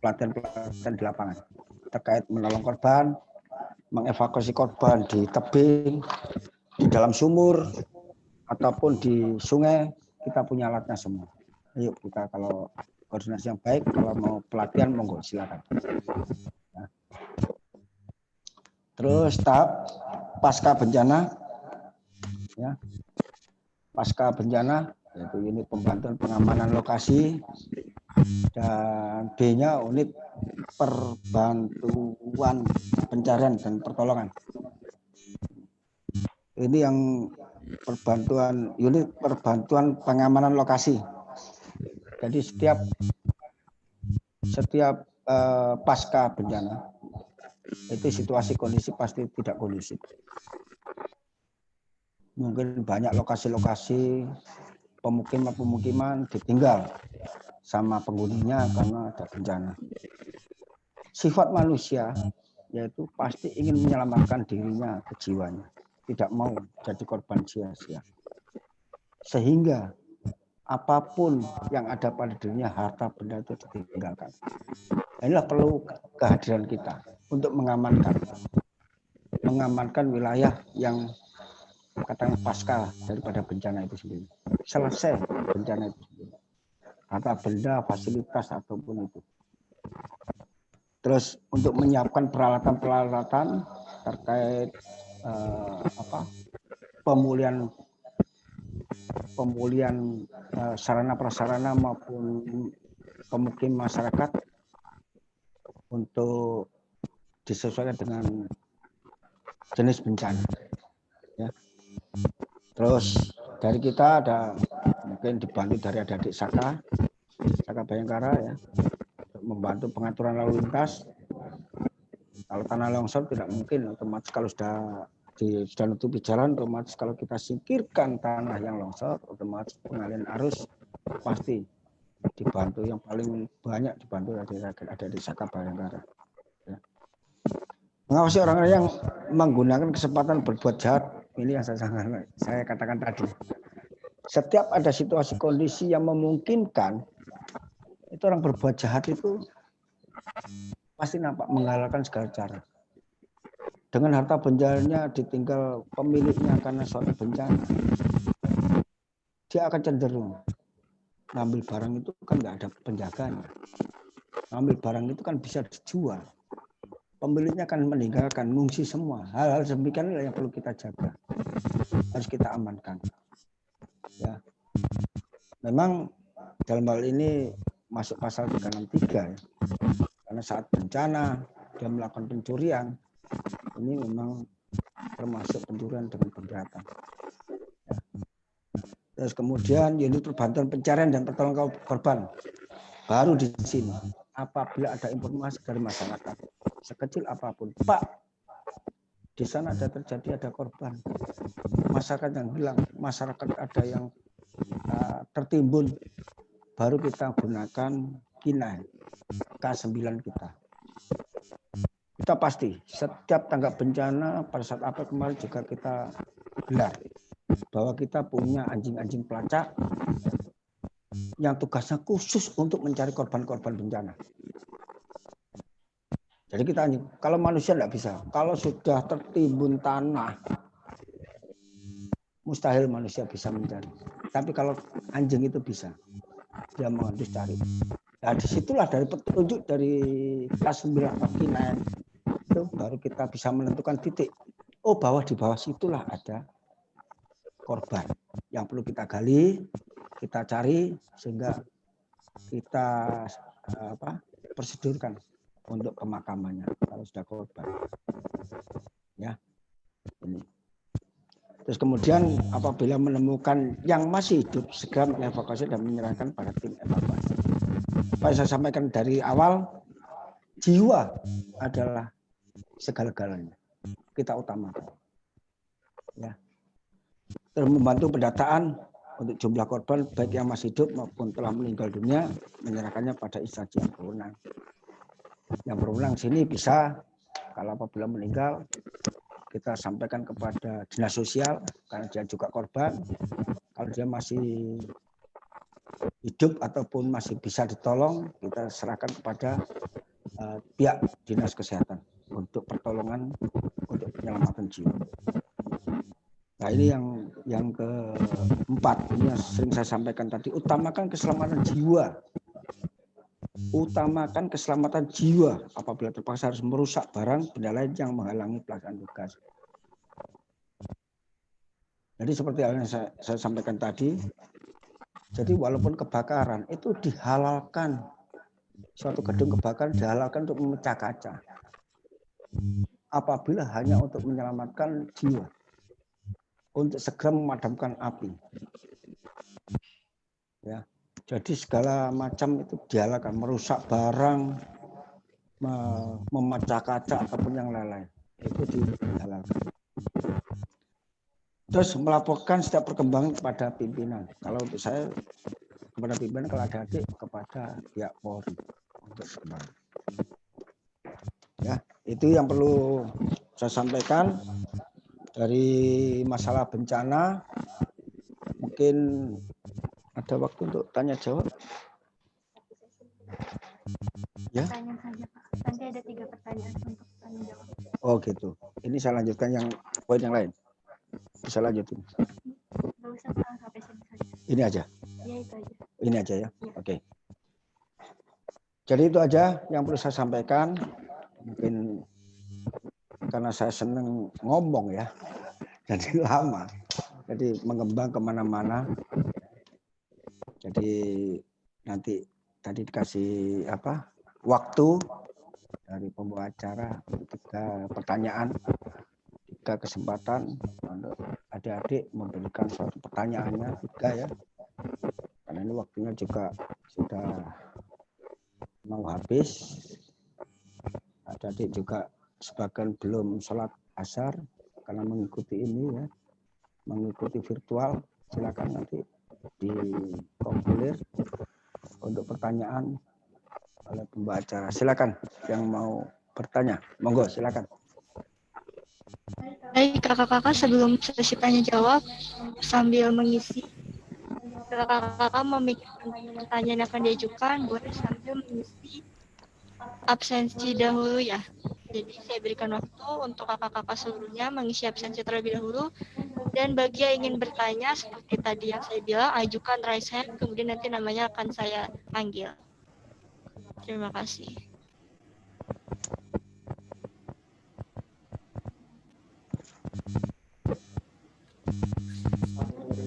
pelatihan di lapangan terkait menolong korban, mengevakuasi korban di tebing, di dalam sumur, ataupun di sungai, kita punya alatnya semua. Yuk kita kalau koordinasi yang baik, kalau mau pelatihan monggo silakan. Ya. Terus tahap pasca bencana, ya. Pasca bencana yaitu unit pembantuan pengamanan lokasi dan B-nya unit perbantuan pencarian dan pertolongan. Ini yang unit perbantuan pengamanan lokasi. Jadi setiap pasca bencana itu situasi kondisi pasti tidak kondusif. Mungkin banyak lokasi-lokasi pemukiman ditinggal sama penghuninya karena ada bencana. Sifat manusia yaitu pasti ingin menyelamatkan dirinya, jiwanya, tidak mau jadi korban sia-sia. Sehingga apapun yang ada pada dirinya, harta benda itu ditinggalkan. Inilah perlu kehadiran kita untuk mengamankan wilayah yang katakan pasca daripada bencana itu sendiri. Selesai bencana itu sendiri. Harta benda, fasilitas ataupun itu. Terus untuk menyiapkan peralatan-peralatan terkait pemulihan sarana prasarana maupun pemukiman masyarakat untuk disesuaikan dengan jenis bencana. Ya. Terus dari kita ada mungkin dibantu dari adik-adik Saka Bayangkara ya, untuk membantu pengaturan lalu lintas. Kalau tanah longsor tidak mungkin, otomatis kalau sudah nutupi jalan, otomatis kalau kita singkirkan tanah yang longsor, otomatis pengalihan arus pasti dibantu, yang paling banyak dibantu ada di Saka Bayangkara. Ya. Mengawasi orang-orang yang menggunakan kesempatan berbuat jahat, ini yang saya katakan tadi. Setiap ada situasi kondisi yang memungkinkan, itu orang berbuat jahat itu pasti nampak menghalalkan segala cara. Dengan harta bencaranya ditinggal pemiliknya karena suatu bencana, dia akan cenderung ngambil barang itu kan nggak ada penjaganya. Ngambil barang itu kan bisa dijual. Pemiliknya akan meninggalkan, mengungsi semua. Hal-hal demikian yang perlu kita jaga, harus kita amankan. Ya, memang dalam hal ini masuk pasal 363 ya. Karena saat bencana dia melakukan pencurian, ini memang termasuk pencurian dengan pemberatan. Ya. Terus kemudian unit perbantuan pencarian dan pertolongan korban baru di sini. Apabila ada informasi dari masyarakat sekecil apapun, Pak, di sana ada korban, masyarakat yang hilang, masyarakat ada yang tertimbun, baru kita gunakan K9 kita. Kita pasti setiap tanggap bencana pada saat apa kemarin juga kita gelar bahwa kita punya anjing-anjing pelacak yang tugasnya khusus untuk mencari korban-korban bencana. Jadi kita anjing, kalau manusia tidak bisa, kalau sudah tertimbun tanah, mustahil manusia bisa mencari. Tapi kalau anjing itu bisa, dia mengendus cari. Nah disitulah dari petunjuk dari K9 itu itu baru kita bisa menentukan titik. Oh, bahwa di bawah situlah ada korban yang perlu kita gali, kita cari sehingga kita prosedurkan untuk pemakamannya kalau sudah korban. Ya, ini. Terus kemudian apabila menemukan yang masih hidup, segera mengevakuasi dan menyerahkan pada tim evakuasi. Apa yang saya sampaikan dari awal, jiwa adalah segala-galanya. Kita utamakan. Ya. Terus membantu pendataan untuk jumlah korban baik yang masih hidup maupun telah meninggal dunia, menyerahkannya pada instansi yang berwenang. Yang berwenang sini bisa kalau apabila meninggal kita sampaikan kepada dinas sosial karena dia juga korban. Kalau dia masih hidup ataupun masih bisa ditolong, kita serahkan kepada pihak dinas kesehatan untuk pertolongan untuk penyelamatan jiwa. Nah, ini yang keempat, ini yang sering saya sampaikan tadi, utamakan keselamatan jiwa. Utamakan keselamatan jiwa apabila terpaksa harus merusak barang benda lain yang menghalangi pelaksanaan tugas. Jadi seperti yang saya sampaikan tadi, jadi walaupun kebakaran itu dihalalkan, suatu gedung kebakaran dihalalkan untuk memecah kaca. Apabila hanya untuk menyelamatkan jiwa, untuk segera memadamkan api. Ya. Jadi segala macam itu dihalalkan, merusak barang, memecah kaca ataupun yang lain-lain itu dihalalkan. Terus melaporkan setiap perkembangan kepada pimpinan. Kalau untuk saya kepada pimpinan, kalau ada adik kepada pihak Polri untuk perkembangan. Ya, itu yang perlu saya sampaikan dari masalah bencana. Mungkin ada waktu untuk tanya jawab. Ya. Pertanyaan saja, Pak. Nanti ada 3 pertanyaan untuk tanya jawab. Oh gitu. Ini saya lanjutkan yang poin yang lain. Bisa lanjutin. Nggak usah, Pak. Sampai sini saja. Ini aja. Ya, itu aja. Ini aja ya. Ya. Oke. Jadi itu aja yang perlu saya sampaikan. Mungkin karena saya senang ngomong ya. Jadi lama. Jadi mengembang kemana-mana. Jadi nanti tadi dikasih waktu dari pembawa acara 3 pertanyaan, 3 kesempatan untuk adik-adik memberikan suatu pertanyaannya 3 ya. Karena ini waktunya juga sudah mau habis. Adik-adik juga sebagian belum sholat asar karena mengikuti ini ya, mengikuti virtual. Silakan nanti dikompilir untuk pertanyaan oleh pembawa acara. Silakan yang mau bertanya, monggo silakan. Baik, kakak-kakak, sebelum sesi tanya jawab sambil mengisi, kakak-kakak memikirkan pertanyaan yang akan diajukan, boleh sambil mengisi absensi dahulu ya. Jadi saya berikan waktu untuk kakak-kakak seluruhnya mengisi absensi terlebih dahulu. Dan bagi yang ingin bertanya, seperti tadi yang saya bilang, ajukan raise hand, kemudian nanti namanya akan saya panggil. Terima kasih.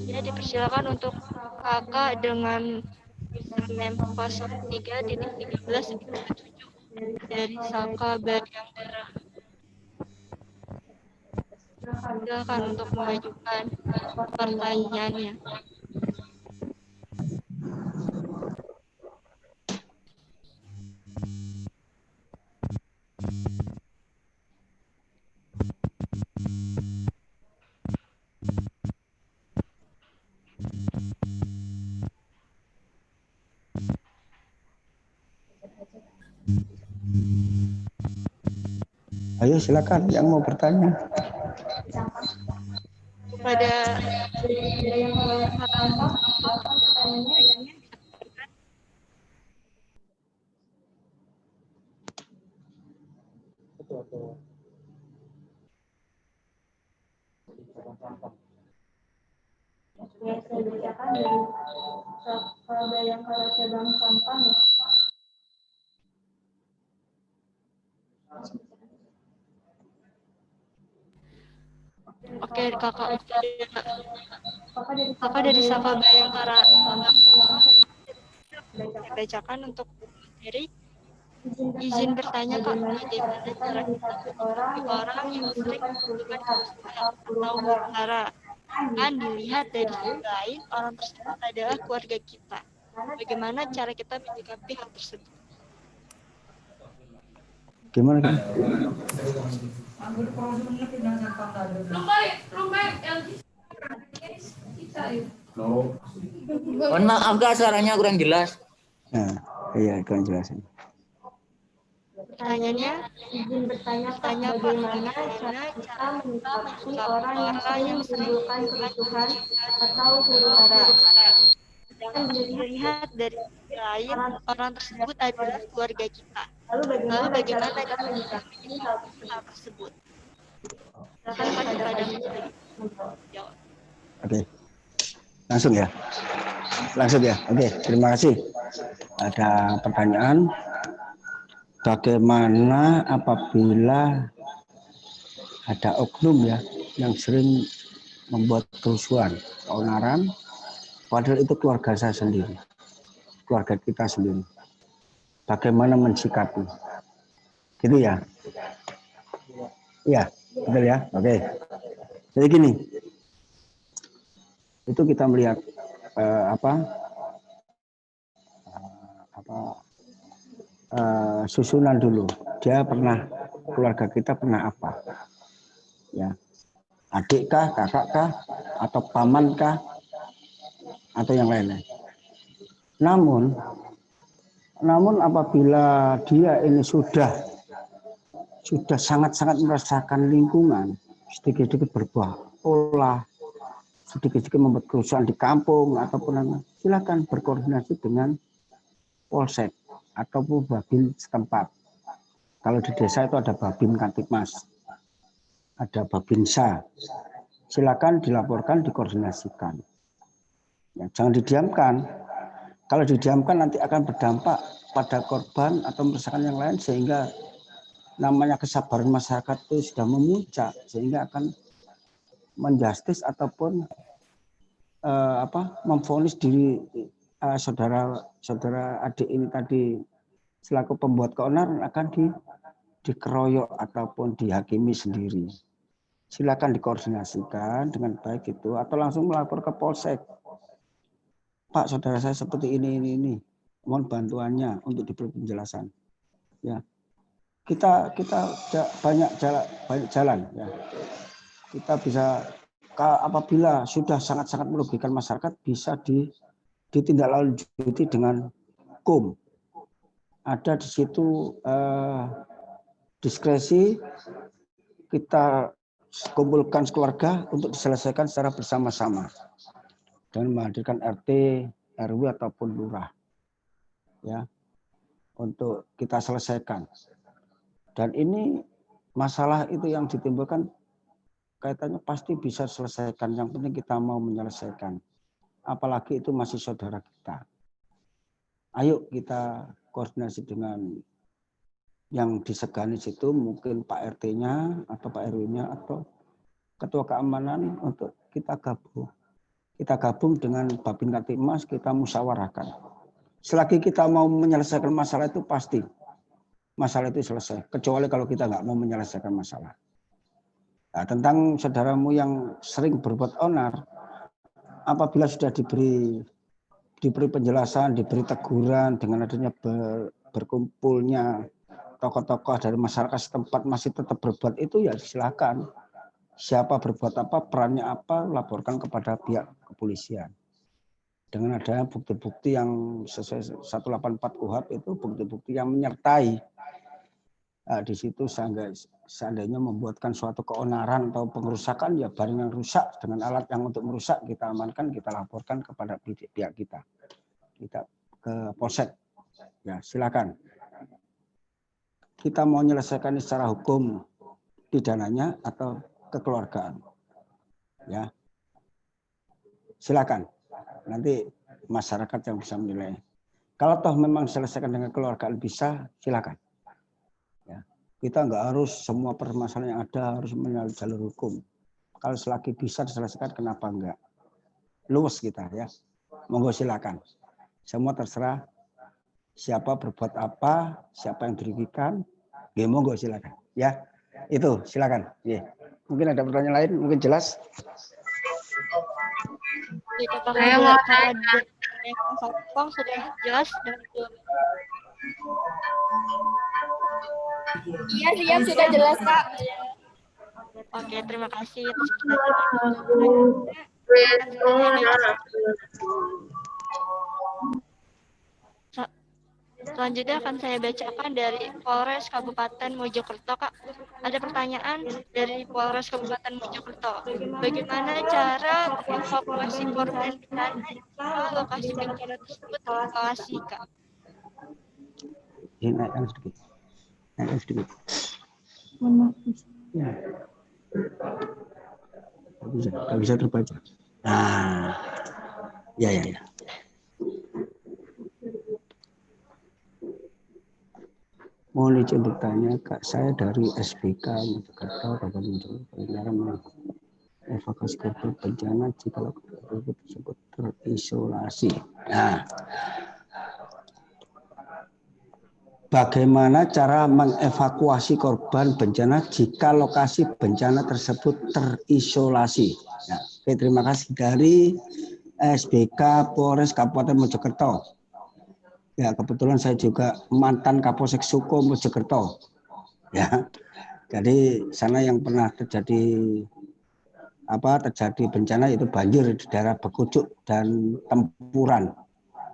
Ya, dipersilakan untuk kakak dengan username 03.13.7 dari Saka Bayang Darah. Silakan untuk mengajukan pertanyaannya. Ayo silakan yang mau bertanya. Pada Yang saya bacakan dari Bayangkara Cabang Sampang. Oke, kakak Kakak dari dari Saka Saka Bayangkara Bayangkara saya bacakan untuk materi. izin Izin bertanya bertanya Kak, Kak, bagaimana bagaimana kita cara kita menyikapi menyikapi orang yang sering menunjukkan menunjukkan kerusuhan kerusuhan atau huru atau hara? huru hara? Kan dilihat dari Lain, sisi lain, orang tersebut adalah keluarga kita. karena cara Bagaimana kita cara kita menyikapi hal tersebut? Gimana kan? Mohon maaf Kak, suaranya kurang jelas. Nah, iya kurang jelasin. Pertanyaannya, izin bertanya Pak, bertanya Pak, bagaimana bagaimana cara cara kita kita menyikapi menyikapi orang yang orang sering yang sering menimbulkan menimbulkan kerusuhan kerusuhan atau huru atau hara? huru hara? Kan Dan dilihat dari sisi lain, orang orang tersebut adalah keluarga kita. lalu Lalu bagaimana cara bagaimana kita cara kita menyikapi hal menyikapi hal tersebut? tersebut? Silakan Silakan kepada kepada Pak Mas Jimmy Jimmy menjawab. jawab. Oke, langsung ya. Langsung ya. Oke, terima kasih. Ada pertanyaan. Bagaimana apabila ada oknum ya yang sering membuat kerusuhan, keonaran, padahal itu keluarga saya sendiri, keluarga kita sendiri. Bagaimana mensikapi? Gitu ya? Iya, betul ya. Oke. Jadi gini, itu kita melihat susunan dulu. Dia pernah, keluarga kita pernah apa? Ya, adik kah, kakak kah, atau paman kah, atau yang lainnya. Namun apabila dia ini sudah sangat-sangat merasakan lingkungan, sedikit-sedikit berbuah olah, sedikit-sedikit membuat kerusuhan di kampung ataupun silakan berkoordinasi dengan polsek ataupun babin setempat. Kalau di desa itu ada babin Kantipmas, ada babinsa. Silakan dilaporkan, dikoordinasikan. Ya, jangan didiamkan. Kalau didiamkan nanti akan berdampak pada korban atau meresahkan yang lain, sehingga namanya kesabaran masyarakat itu sudah memuncak, sehingga akan menjustis ataupun memvonis diri saudara adik ini tadi selaku pembuat keonaran akan dikeroyok ataupun dihakimi sendiri. Silakan dikoordinasikan dengan baik itu, atau langsung melapor ke polsek. Pak, saudara saya seperti ini. Mohon bantuannya untuk diberi penjelasan. Ya, kita banyak jalan. Ya. Kita bisa, apabila sudah sangat-sangat merugikan masyarakat, bisa ditindaklanjuti dengan hukum. Ada di situ diskresi, kita kumpulkan keluarga untuk diselesaikan secara bersama-sama dan menghadirkan RT, RW ataupun lurah, ya, untuk kita selesaikan. Dan ini masalah itu yang ditimbulkan kaitannya pasti bisa selesaikan. Yang penting kita mau menyelesaikan. Apalagi itu masih saudara kita. Ayo kita koordinasi dengan yang disegani situ, mungkin Pak RT-nya atau Pak RW-nya atau Ketua Keamanan, untuk kita gabung. Kita gabung dengan Babin Kantipmas, kita musyawarahkan. Selagi kita mau menyelesaikan masalah itu, pasti masalah itu selesai. Kecuali kalau kita nggak mau menyelesaikan masalah. Nah, tentang saudaramu yang sering berbuat onar, apabila sudah diberi penjelasan, diberi teguran dengan adanya berkumpulnya tokoh-tokoh dari masyarakat setempat masih tetap berbuat itu, ya silakan. Siapa berbuat apa, perannya apa, laporkan kepada pihak kepolisian. Dengan adanya bukti-bukti yang sesuai 184 KUHP itu, bukti-bukti yang menyertai. Nah, di situ seandainya membuatkan suatu keonaran atau pengerusakan, ya barang yang rusak dengan alat yang untuk merusak kita amankan, kita laporkan kepada pihak kita ke polsek. Ya, silakan. Kita mau menyelesaikan secara hukum pidananya atau kekeluargaan. Ya. Silakan. Nanti masyarakat yang bisa menilai. Kalau toh memang selesaikan dengan kekeluargaan bisa, silakan. Ya. Kita nggak harus semua permasalahan yang ada harus melalui jalur hukum. Kalau selagi bisa diselesaikan, kenapa enggak? Luwes kita ya. Monggo silakan. Semua terserah siapa berbuat apa, siapa yang dirugikan. Ya monggo silakan. Ya, itu silakan. Ya. Mungkin ada pertanyaan lain, mungkin jelas. Saya mau tanya. Kong sudah jelas dan Iya, siap sudah jelas, Kak. oke, terima kasih atas pertanyaan. Selanjutnya akan saya bacakan dari Polres Kabupaten Mojokerto, Kak. Ada pertanyaan dari Polres Kabupaten Mojokerto. Bagaimana cara evakuasi korban bencana jika lokasi bencana tersebut terisolasi, Kak? Naikkan sedikit. Naikkan sedikit. Ya. Nggak bisa terbaca. Nah, ya. Mohon izin bertanya, Kak, saya dari SBK Mojokerto, Kabupaten Mojokerto, evakuasi korban bencana jika lokasi tersebut terisolasi. Nah, bagaimana cara mengevakuasi korban bencana jika lokasi bencana tersebut terisolasi? Ya, oke, terima kasih dari SBK Polres Kabupaten Mojokerto. Ya, kebetulan saya juga mantan Kapolsek Suko Mojokerto. Ya, jadi sana yang pernah terjadi bencana itu banjir di daerah Bekucuk dan Tempuran.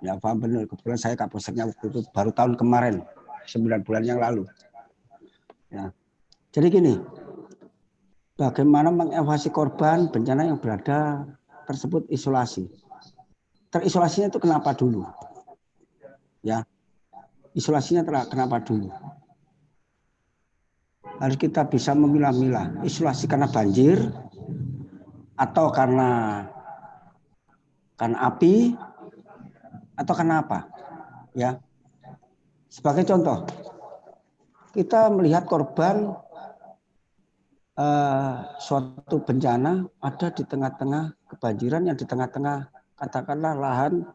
Ya, paham benar. Kebetulan saya Kapolseknya waktu itu baru tahun kemarin, 9 bulan yang lalu. Ya, jadi gini, bagaimana mengevakuasi korban bencana yang berada tersebut isolasi? Terisolasinya itu kenapa dulu? Ya, isolasinya kenapa dulu? Harus kita bisa memilah-milah. Isolasi karena banjir atau karena api atau karena apa? Ya. Sebagai contoh, kita melihat korban suatu bencana ada di tengah-tengah kebanjiran yang di tengah-tengah katakanlah lahan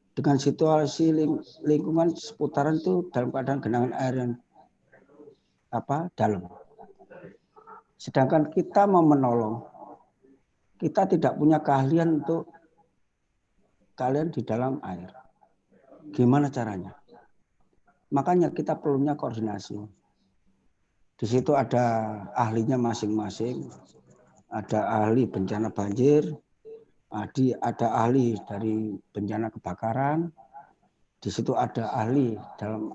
dengan situasi lingkungan seputaran itu dalam keadaan genangan air yang dalam. Sedangkan kita mau menolong, kita tidak punya keahlian untuk kalian di dalam air. Gimana caranya? Makanya kita perlunya koordinasi. Di situ ada ahlinya masing-masing. Ada ahli bencana banjir, ada ahli dari bencana kebakaran. Di situ ada ahli dalam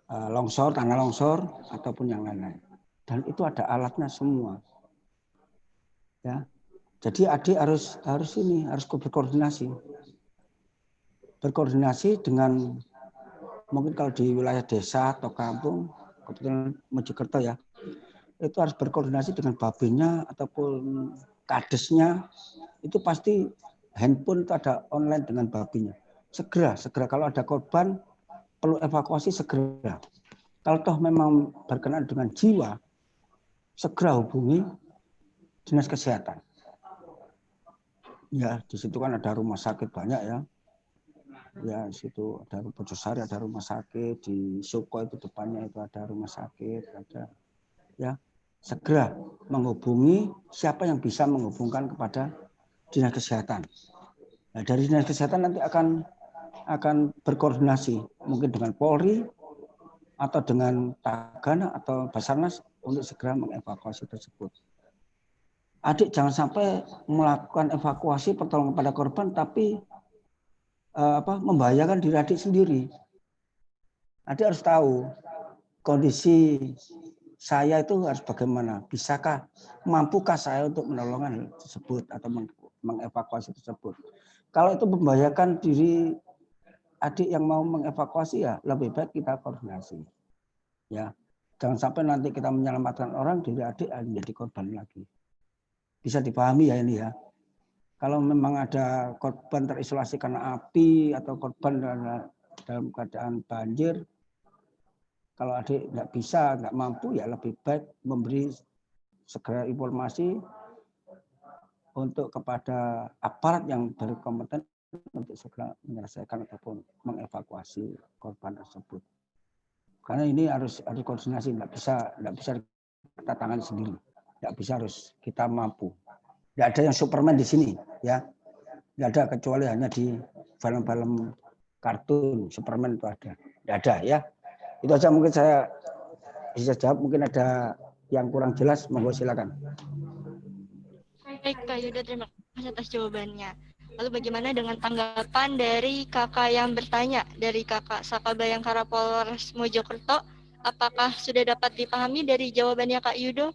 longsor, tanah longsor ataupun yang lain-lain. Dan itu ada alatnya semua. Ya. Jadi adik harus berkoordinasi. Berkoordinasi dengan mungkin kalau di wilayah desa atau kampung, kebetulan Mojokerto ya, itu harus berkoordinasi dengan babinnya ataupun kadesnya. Itu pasti handphone itu ada online dengan babinnya. Segera kalau ada korban perlu evakuasi segera. Kalau toh memang berkenaan dengan jiwa, segera hubungi dinas kesehatan. Ya, di situ kan ada rumah sakit banyak ya. Ya, di situ ada Pojosari, ada rumah sakit, di Suko itu depannya itu ada rumah sakit, ada ya. Segera menghubungi siapa yang bisa menghubungkan kepada dinas kesehatan. Nah, dari dinas kesehatan nanti akan berkoordinasi mungkin dengan Polri atau dengan Tagana atau Basarnas untuk segera mengevakuasi tersebut. Adik jangan sampai melakukan evakuasi pertolongan pada korban tapi membahayakan diri adik sendiri. Adik harus tahu kondisi saya itu harus bagaimana. Mampukah saya untuk menolong tersebut atau mengevakuasi tersebut. Kalau itu membahayakan diri adik yang mau mengevakuasi ya lebih baik kita koordinasi. Ya, jangan sampai nanti kita menyelamatkan orang diri adik menjadi korban lagi. Bisa dipahami ya ini ya. Kalau memang ada korban terisolasi karena api atau korban dalam keadaan banjir, Kalau adik nggak bisa, nggak mampu, ya lebih baik memberi segera informasi untuk kepada aparat yang berkompeten untuk segera menyelesaikan ataupun mengevakuasi korban tersebut. Karena ini harus koordinasi, nggak bisa kita tangan sendiri, nggak bisa, harus kita mampu. Nggak ada yang Superman di sini, ya, nggak ada, kecuali hanya di film-film kartun Superman itu ada, nggak ada, ya. Itu aja mungkin saya bisa jawab. Mungkin ada yang kurang jelas, monggo silakan. Baik Kak Yuda, terima kasih atas jawabannya. Lalu bagaimana dengan tanggapan dari kakak yang bertanya, dari kakak Saka Bayangkara Polres Mojokerto? Apakah sudah dapat dipahami dari jawabannya Kak Yudo?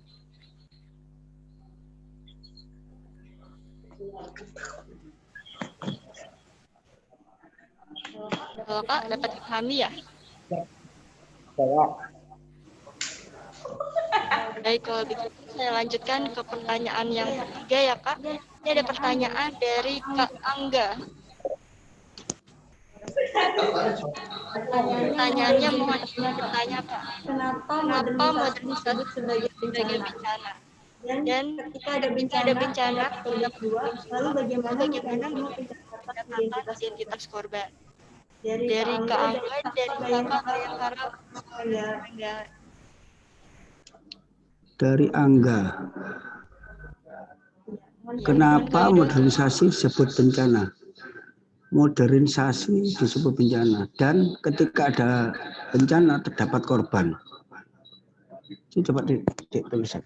Kalau Kak dapat dipahami ya? Baik, kalau begitu saya lanjutkan ke pertanyaan yang ketiga ya Kak. Ini ada pertanyaan dari Kak Angga. Pertanyaannya mohon bertanya Kak. Kenapa modernisasi disebut sebagai bencana? Dan ketika ada bencana, lalu bagaimana mekanisme pencatatan identitas korban? Dari Kak Angga, dari Kakak Bayangkara. Dari Angga, kenapa modernisasi disebut bencana? Modernisasi disebut bencana, dan ketika ada bencana terdapat korban. Ini coba dituliskan,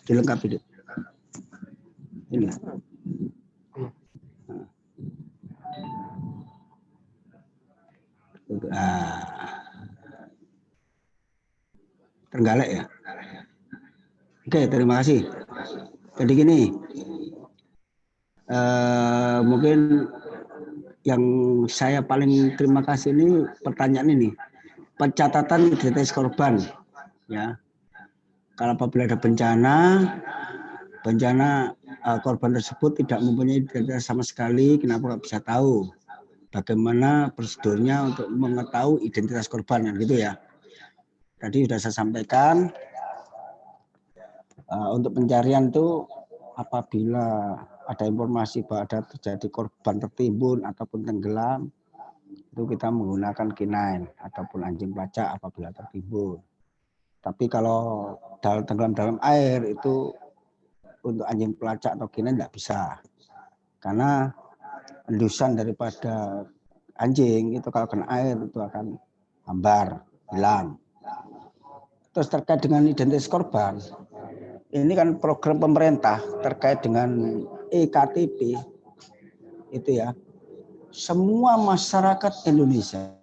dilengkapi. Ini. Terenggalek ya. Oke, terima kasih. Jadi gini, mungkin yang saya paling terima kasih ini pertanyaan ini, pencatatan identitas korban, ya. Kalau apabila ada bencana korban tersebut tidak mempunyai identitas sama sekali, kenapa nggak bisa tahu bagaimana prosedurnya untuk mengetahui identitas korban, gitu ya. Tadi sudah saya sampaikan, untuk pencarian itu apabila ada informasi bahwa ada terjadi korban tertimbun ataupun tenggelam, itu kita menggunakan K9 ataupun anjing pelacak apabila tertimbun. Tapi kalau tenggelam dalam air itu untuk anjing pelacak atau K9 tidak bisa, karena endusan daripada anjing itu kalau kena air itu akan hambar, hilang. Terus terkait dengan identitas korban, ini kan program pemerintah terkait dengan EKTP itu ya. Semua masyarakat Indonesia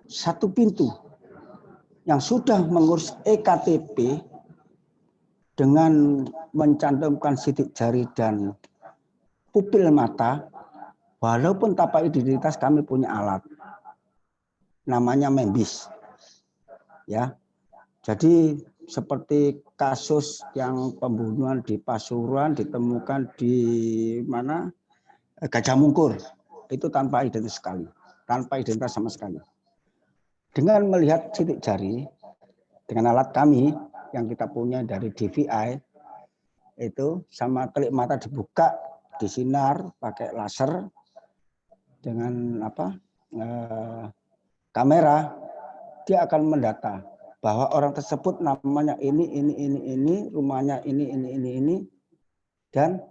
satu pintu yang sudah mengurus EKTP dengan mencantumkan sidik jari dan pupil mata, walaupun tanpa identitas kami punya alat, namanya MEMBIS, ya. Jadi seperti kasus yang pembunuhan di Pasuruan ditemukan di mana, Gajah Mungkur, itu tanpa identitas sekali, tanpa identitas sama sekali. Dengan melihat sidik jari dengan alat kami yang kita punya dari DVI itu, sama klik mata dibuka, disinar pakai laser dengan kamera, dia akan mendata bahwa orang tersebut namanya ini, rumahnya ini, dan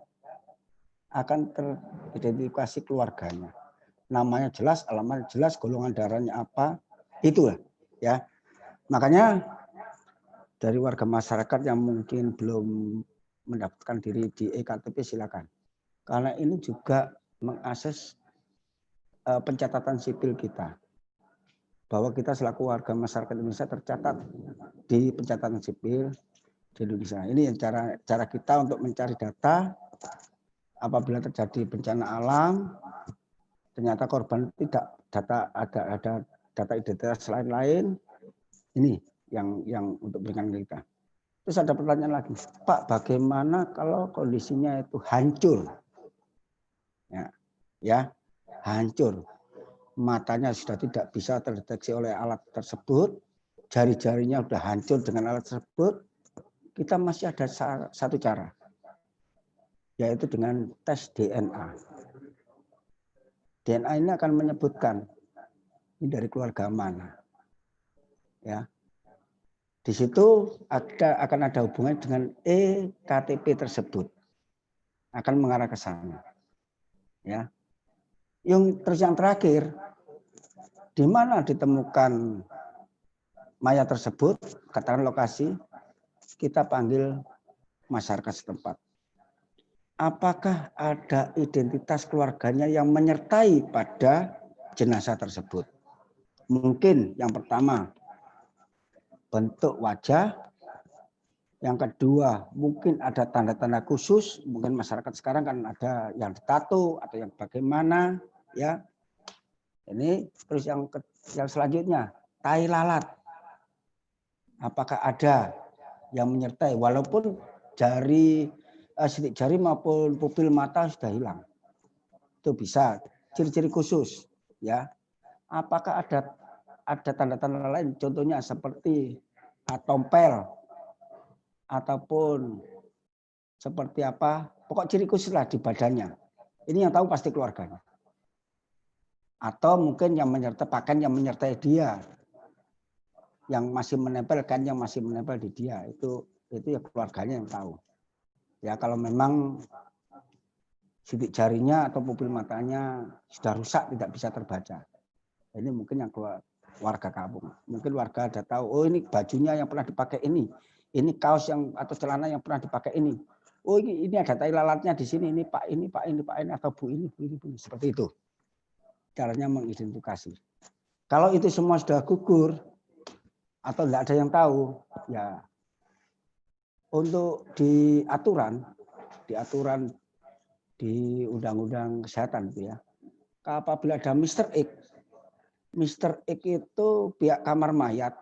akan teridentifikasi keluarganya. Namanya jelas, alamatnya jelas, golongan darahnya apa, itu ya. Makanya dari warga masyarakat yang mungkin belum mendaftarkan diri di EKTP silakan. Karena ini juga mengakses pencatatan sipil kita. Bahwa kita selaku warga masyarakat Indonesia tercatat di pencatatan sipil di Indonesia. Ini cara kita untuk mencari data apabila terjadi bencana alam, ternyata korban tidak ada data identitas lain-lain. Ini yang untuk berikan kita. Terus ada pertanyaan lagi, Pak, bagaimana kalau kondisinya itu hancur? Ya, hancur. Matanya sudah tidak bisa terdeteksi oleh alat tersebut, jari-jarinya sudah hancur dengan alat tersebut, kita masih ada satu cara, yaitu dengan tes DNA. DNA ini akan menyebutkan ini dari keluarga mana, ya. Di situ akan ada hubungan dengan EKTP tersebut, akan mengarah ke sana, ya. Yang terakhir, di mana ditemukan mayat tersebut, katakan lokasi, kita panggil masyarakat setempat. Apakah ada identitas keluarganya yang menyertai pada jenazah tersebut? Mungkin yang pertama, bentuk wajah. Yang kedua, mungkin ada tanda-tanda khusus. Mungkin masyarakat sekarang kan ada yang ditato atau yang bagaimana, ya. Ini terus yang selanjutnya, tai lalat. Apakah ada yang menyertai? Walaupun sidik jari maupun pupil mata sudah hilang. Itu bisa ciri-ciri khusus, ya. Apakah ada tanda-tanda lain, contohnya seperti tompel ataupun seperti apa, pokok ciri khusus lah di badannya. Ini yang tahu pasti keluarganya. Atau mungkin yang menyertai pakaian yang menyertai dia, yang masih menempel di dia, itu ya keluarganya yang tahu. Ya kalau memang sidik jarinya atau pupil matanya sudah rusak, tidak bisa terbaca. Ini mungkin yang warga kampung. Mungkin warga ada tahu, oh ini bajunya yang pernah dipakai ini kaos yang atau celana yang pernah dipakai ini. Oh ini ada tai lalatnya di sini, ini Pak ini atau Bu ini, seperti itu. Caranya mengidentifikasi. Kalau itu semua sudah gugur atau tidak ada yang tahu, ya untuk di aturan di Undang-Undang Kesehatan itu ya. Apabila ada Mr. X itu pihak kamar mayat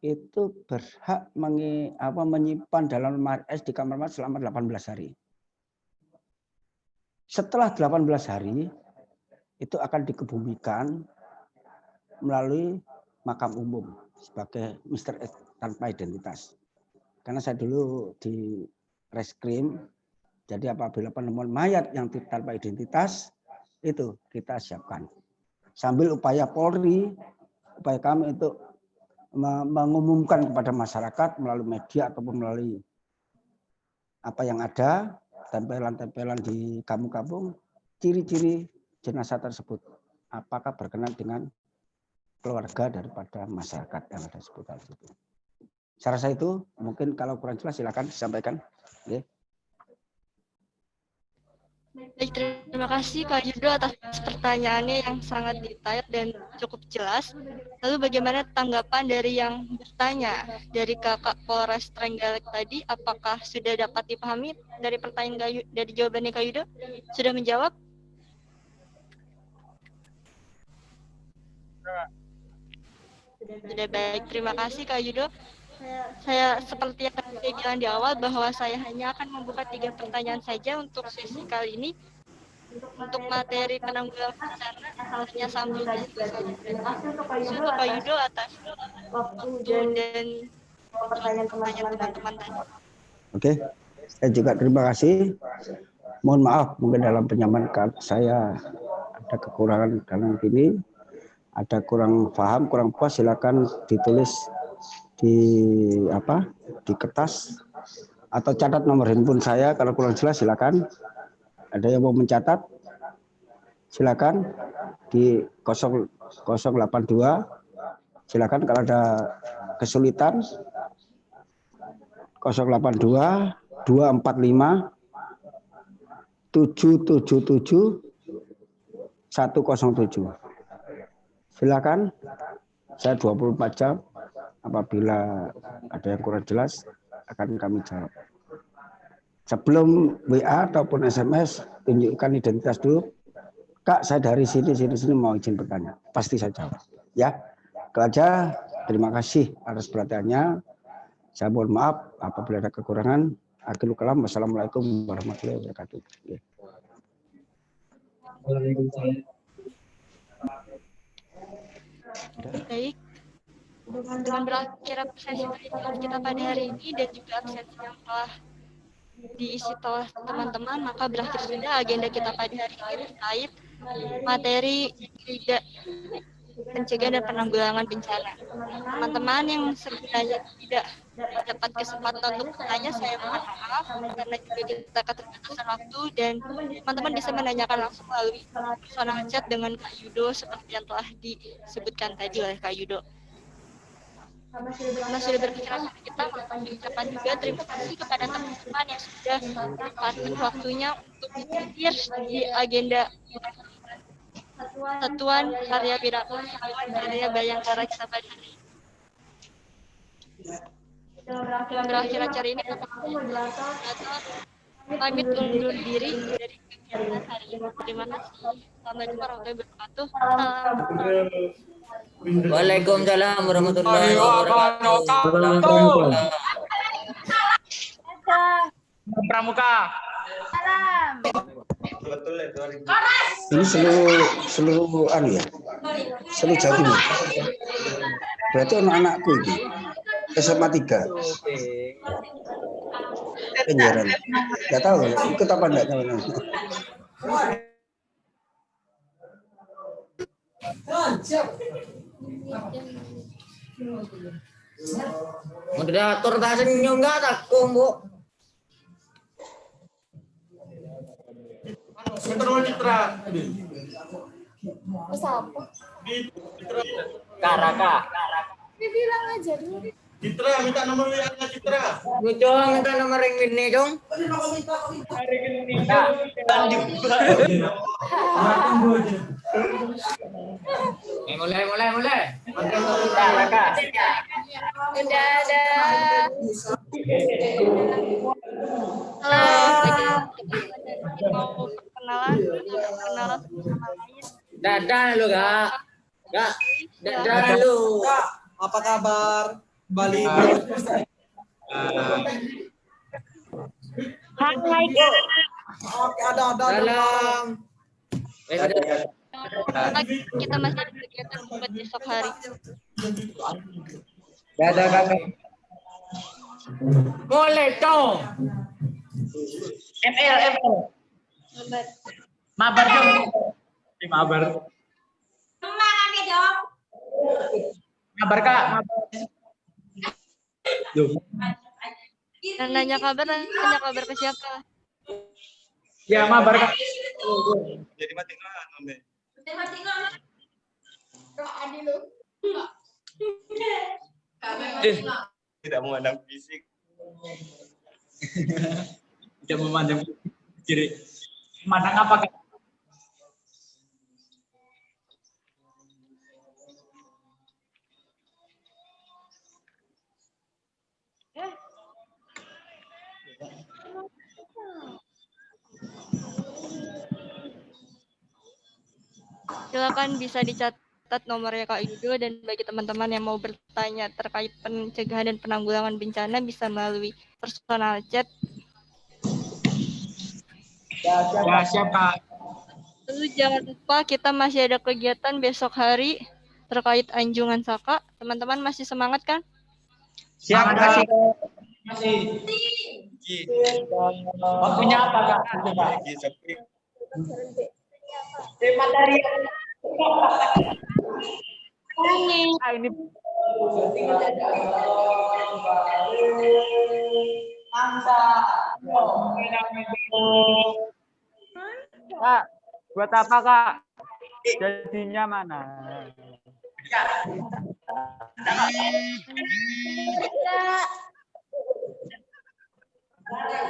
itu berhak menyimpan dalam lemari es di kamar mayat selama 18 hari. Setelah 18 hari itu akan dikebumikan melalui makam umum sebagai Mr. X tanpa identitas. Karena saya dulu di reskrim, jadi apabila penemuan mayat yang tanpa identitas itu kita siapkan. Sambil upaya Polri, upaya kami untuk mengumumkan kepada masyarakat melalui media ataupun melalui apa yang ada, tempelan-tempelan di kampung-kampung, ciri-ciri jenazah tersebut. Apakah berkenan dengan keluarga daripada masyarakat yang ada seputar situ. Saya rasa itu, mungkin kalau kurang jelas silakan disampaikan. Okay. Baik, terima kasih Kak Yudo atas pertanyaannya yang sangat detail dan cukup jelas. Lalu bagaimana tanggapan dari yang bertanya dari Kakak Polres Trenggalek tadi? Apakah sudah dapat dipahami dari pertanyaan dari jawabannya Kak Yudo? Sudah menjawab? Sudah, baik, terima kasih Kak Yudo. Saya seperti yang saya bilang di awal bahwa saya hanya akan membuka 3 pertanyaan saja untuk sesi kali ini. Untuk materi penanggulangan bencana hanya sambung saja. Terima Pak Yudo atas waktu dan pertanyaan teman-teman tadi. Oke, saya juga terima kasih. Mohon maaf mungkin dalam penyampaian saya ada kekurangan dalam ini, ada kurang paham, kurang puas, silakan ditulis di kertas atau catat nomor handphone saya. Kalau kurang jelas silakan. Ada yang mau mencatat? Silakan di 082. Silakan kalau ada kesulitan 082 245 777 107. Silakan. Saya 24 jam. Apabila ada yang kurang jelas akan kami jawab. Sebelum WA ataupun SMS, tunjukkan identitas dulu. Kak, saya dari sini mau izin bertanya. Pasti saya jawab. Ya, itu aja. Terima kasih atas perhatiannya. Saya mohon maaf apabila ada kekurangan. Akhirul kalam. Wassalamualaikum warahmatullahi wabarakatuh. Baik. Dengan berakhir absensi kita pada hari ini dan juga absensi yang telah diisi oleh teman-teman, maka berakhir sudah agenda kita pada hari ini terkait materi pencegahan dan penanggulangan bencana. Teman-teman yang sekiranya tidak dapat kesempatan untuk bertanya, saya mohon maaf karena juga kita keterbatasan waktu dan teman-teman bisa menanyakan langsung melalui personal chat dengan Kak Yudo seperti yang telah disebutkan tadi oleh Kak Yudo. Karena sudah berpikiran sama kita, maka diucapkan juga terima kasih kepada teman-teman yang sudah menyempatkan waktunya untuk hadir di agenda Satuan Karya Pidato Satuan Karya Bayangkara kita pada hari ini. Dengan berakhir acara ini, pamit undur diri dari kegiatan hari ini. Terima kasih. Assalamualaikum warahmatullahi wabarakatuh. Waalaikumsalam warahmatullahi wabarakatuh. Pramuka. Ini seluruh anu ya, seluruh Jawa Timur. Berarti anak-anakku ini SMA 3. Penyiaran. Nggak tahu ikut apa enggak teman-teman. Moderator tak senyum nggak takut, Bu. Karaka. Bilang aja dulu. Citra, minta nomor WA-nya Citra. Gue coba minta nomor yang ini dong. Mulai. Karaka. Udah ada. Halo, mau perkenalan sama lain. Dadah lu, Kak. Kak, dadah lu. Apa kabar? Bali. Hai, Oke, ada. Salam. kita masih ada kegiatan buat besok hari. Dadah, Kakak. Boleh dong. ML. Mabar dong. Mabar. Mabar Kak. Dan nanya kabar ke siapa? Ya mabar Kak. Jadi mati tidak memandang fisik. Tidak memandang kiri. Memandang apa Kak? Silakan bisa dicatat nomornya Kak Yudo, dan bagi teman-teman yang mau bertanya terkait pencegahan dan penanggulangan bencana bisa melalui personal chat. Ya siap Kak. Lalu jangan lupa kita masih ada kegiatan besok hari terkait Anjungan Saka. Teman-teman masih semangat kan? Siap Kak. Masih. Waktunya apa Kak? Materi. Ini. Kak, buat apa Kak? Jadinya mana?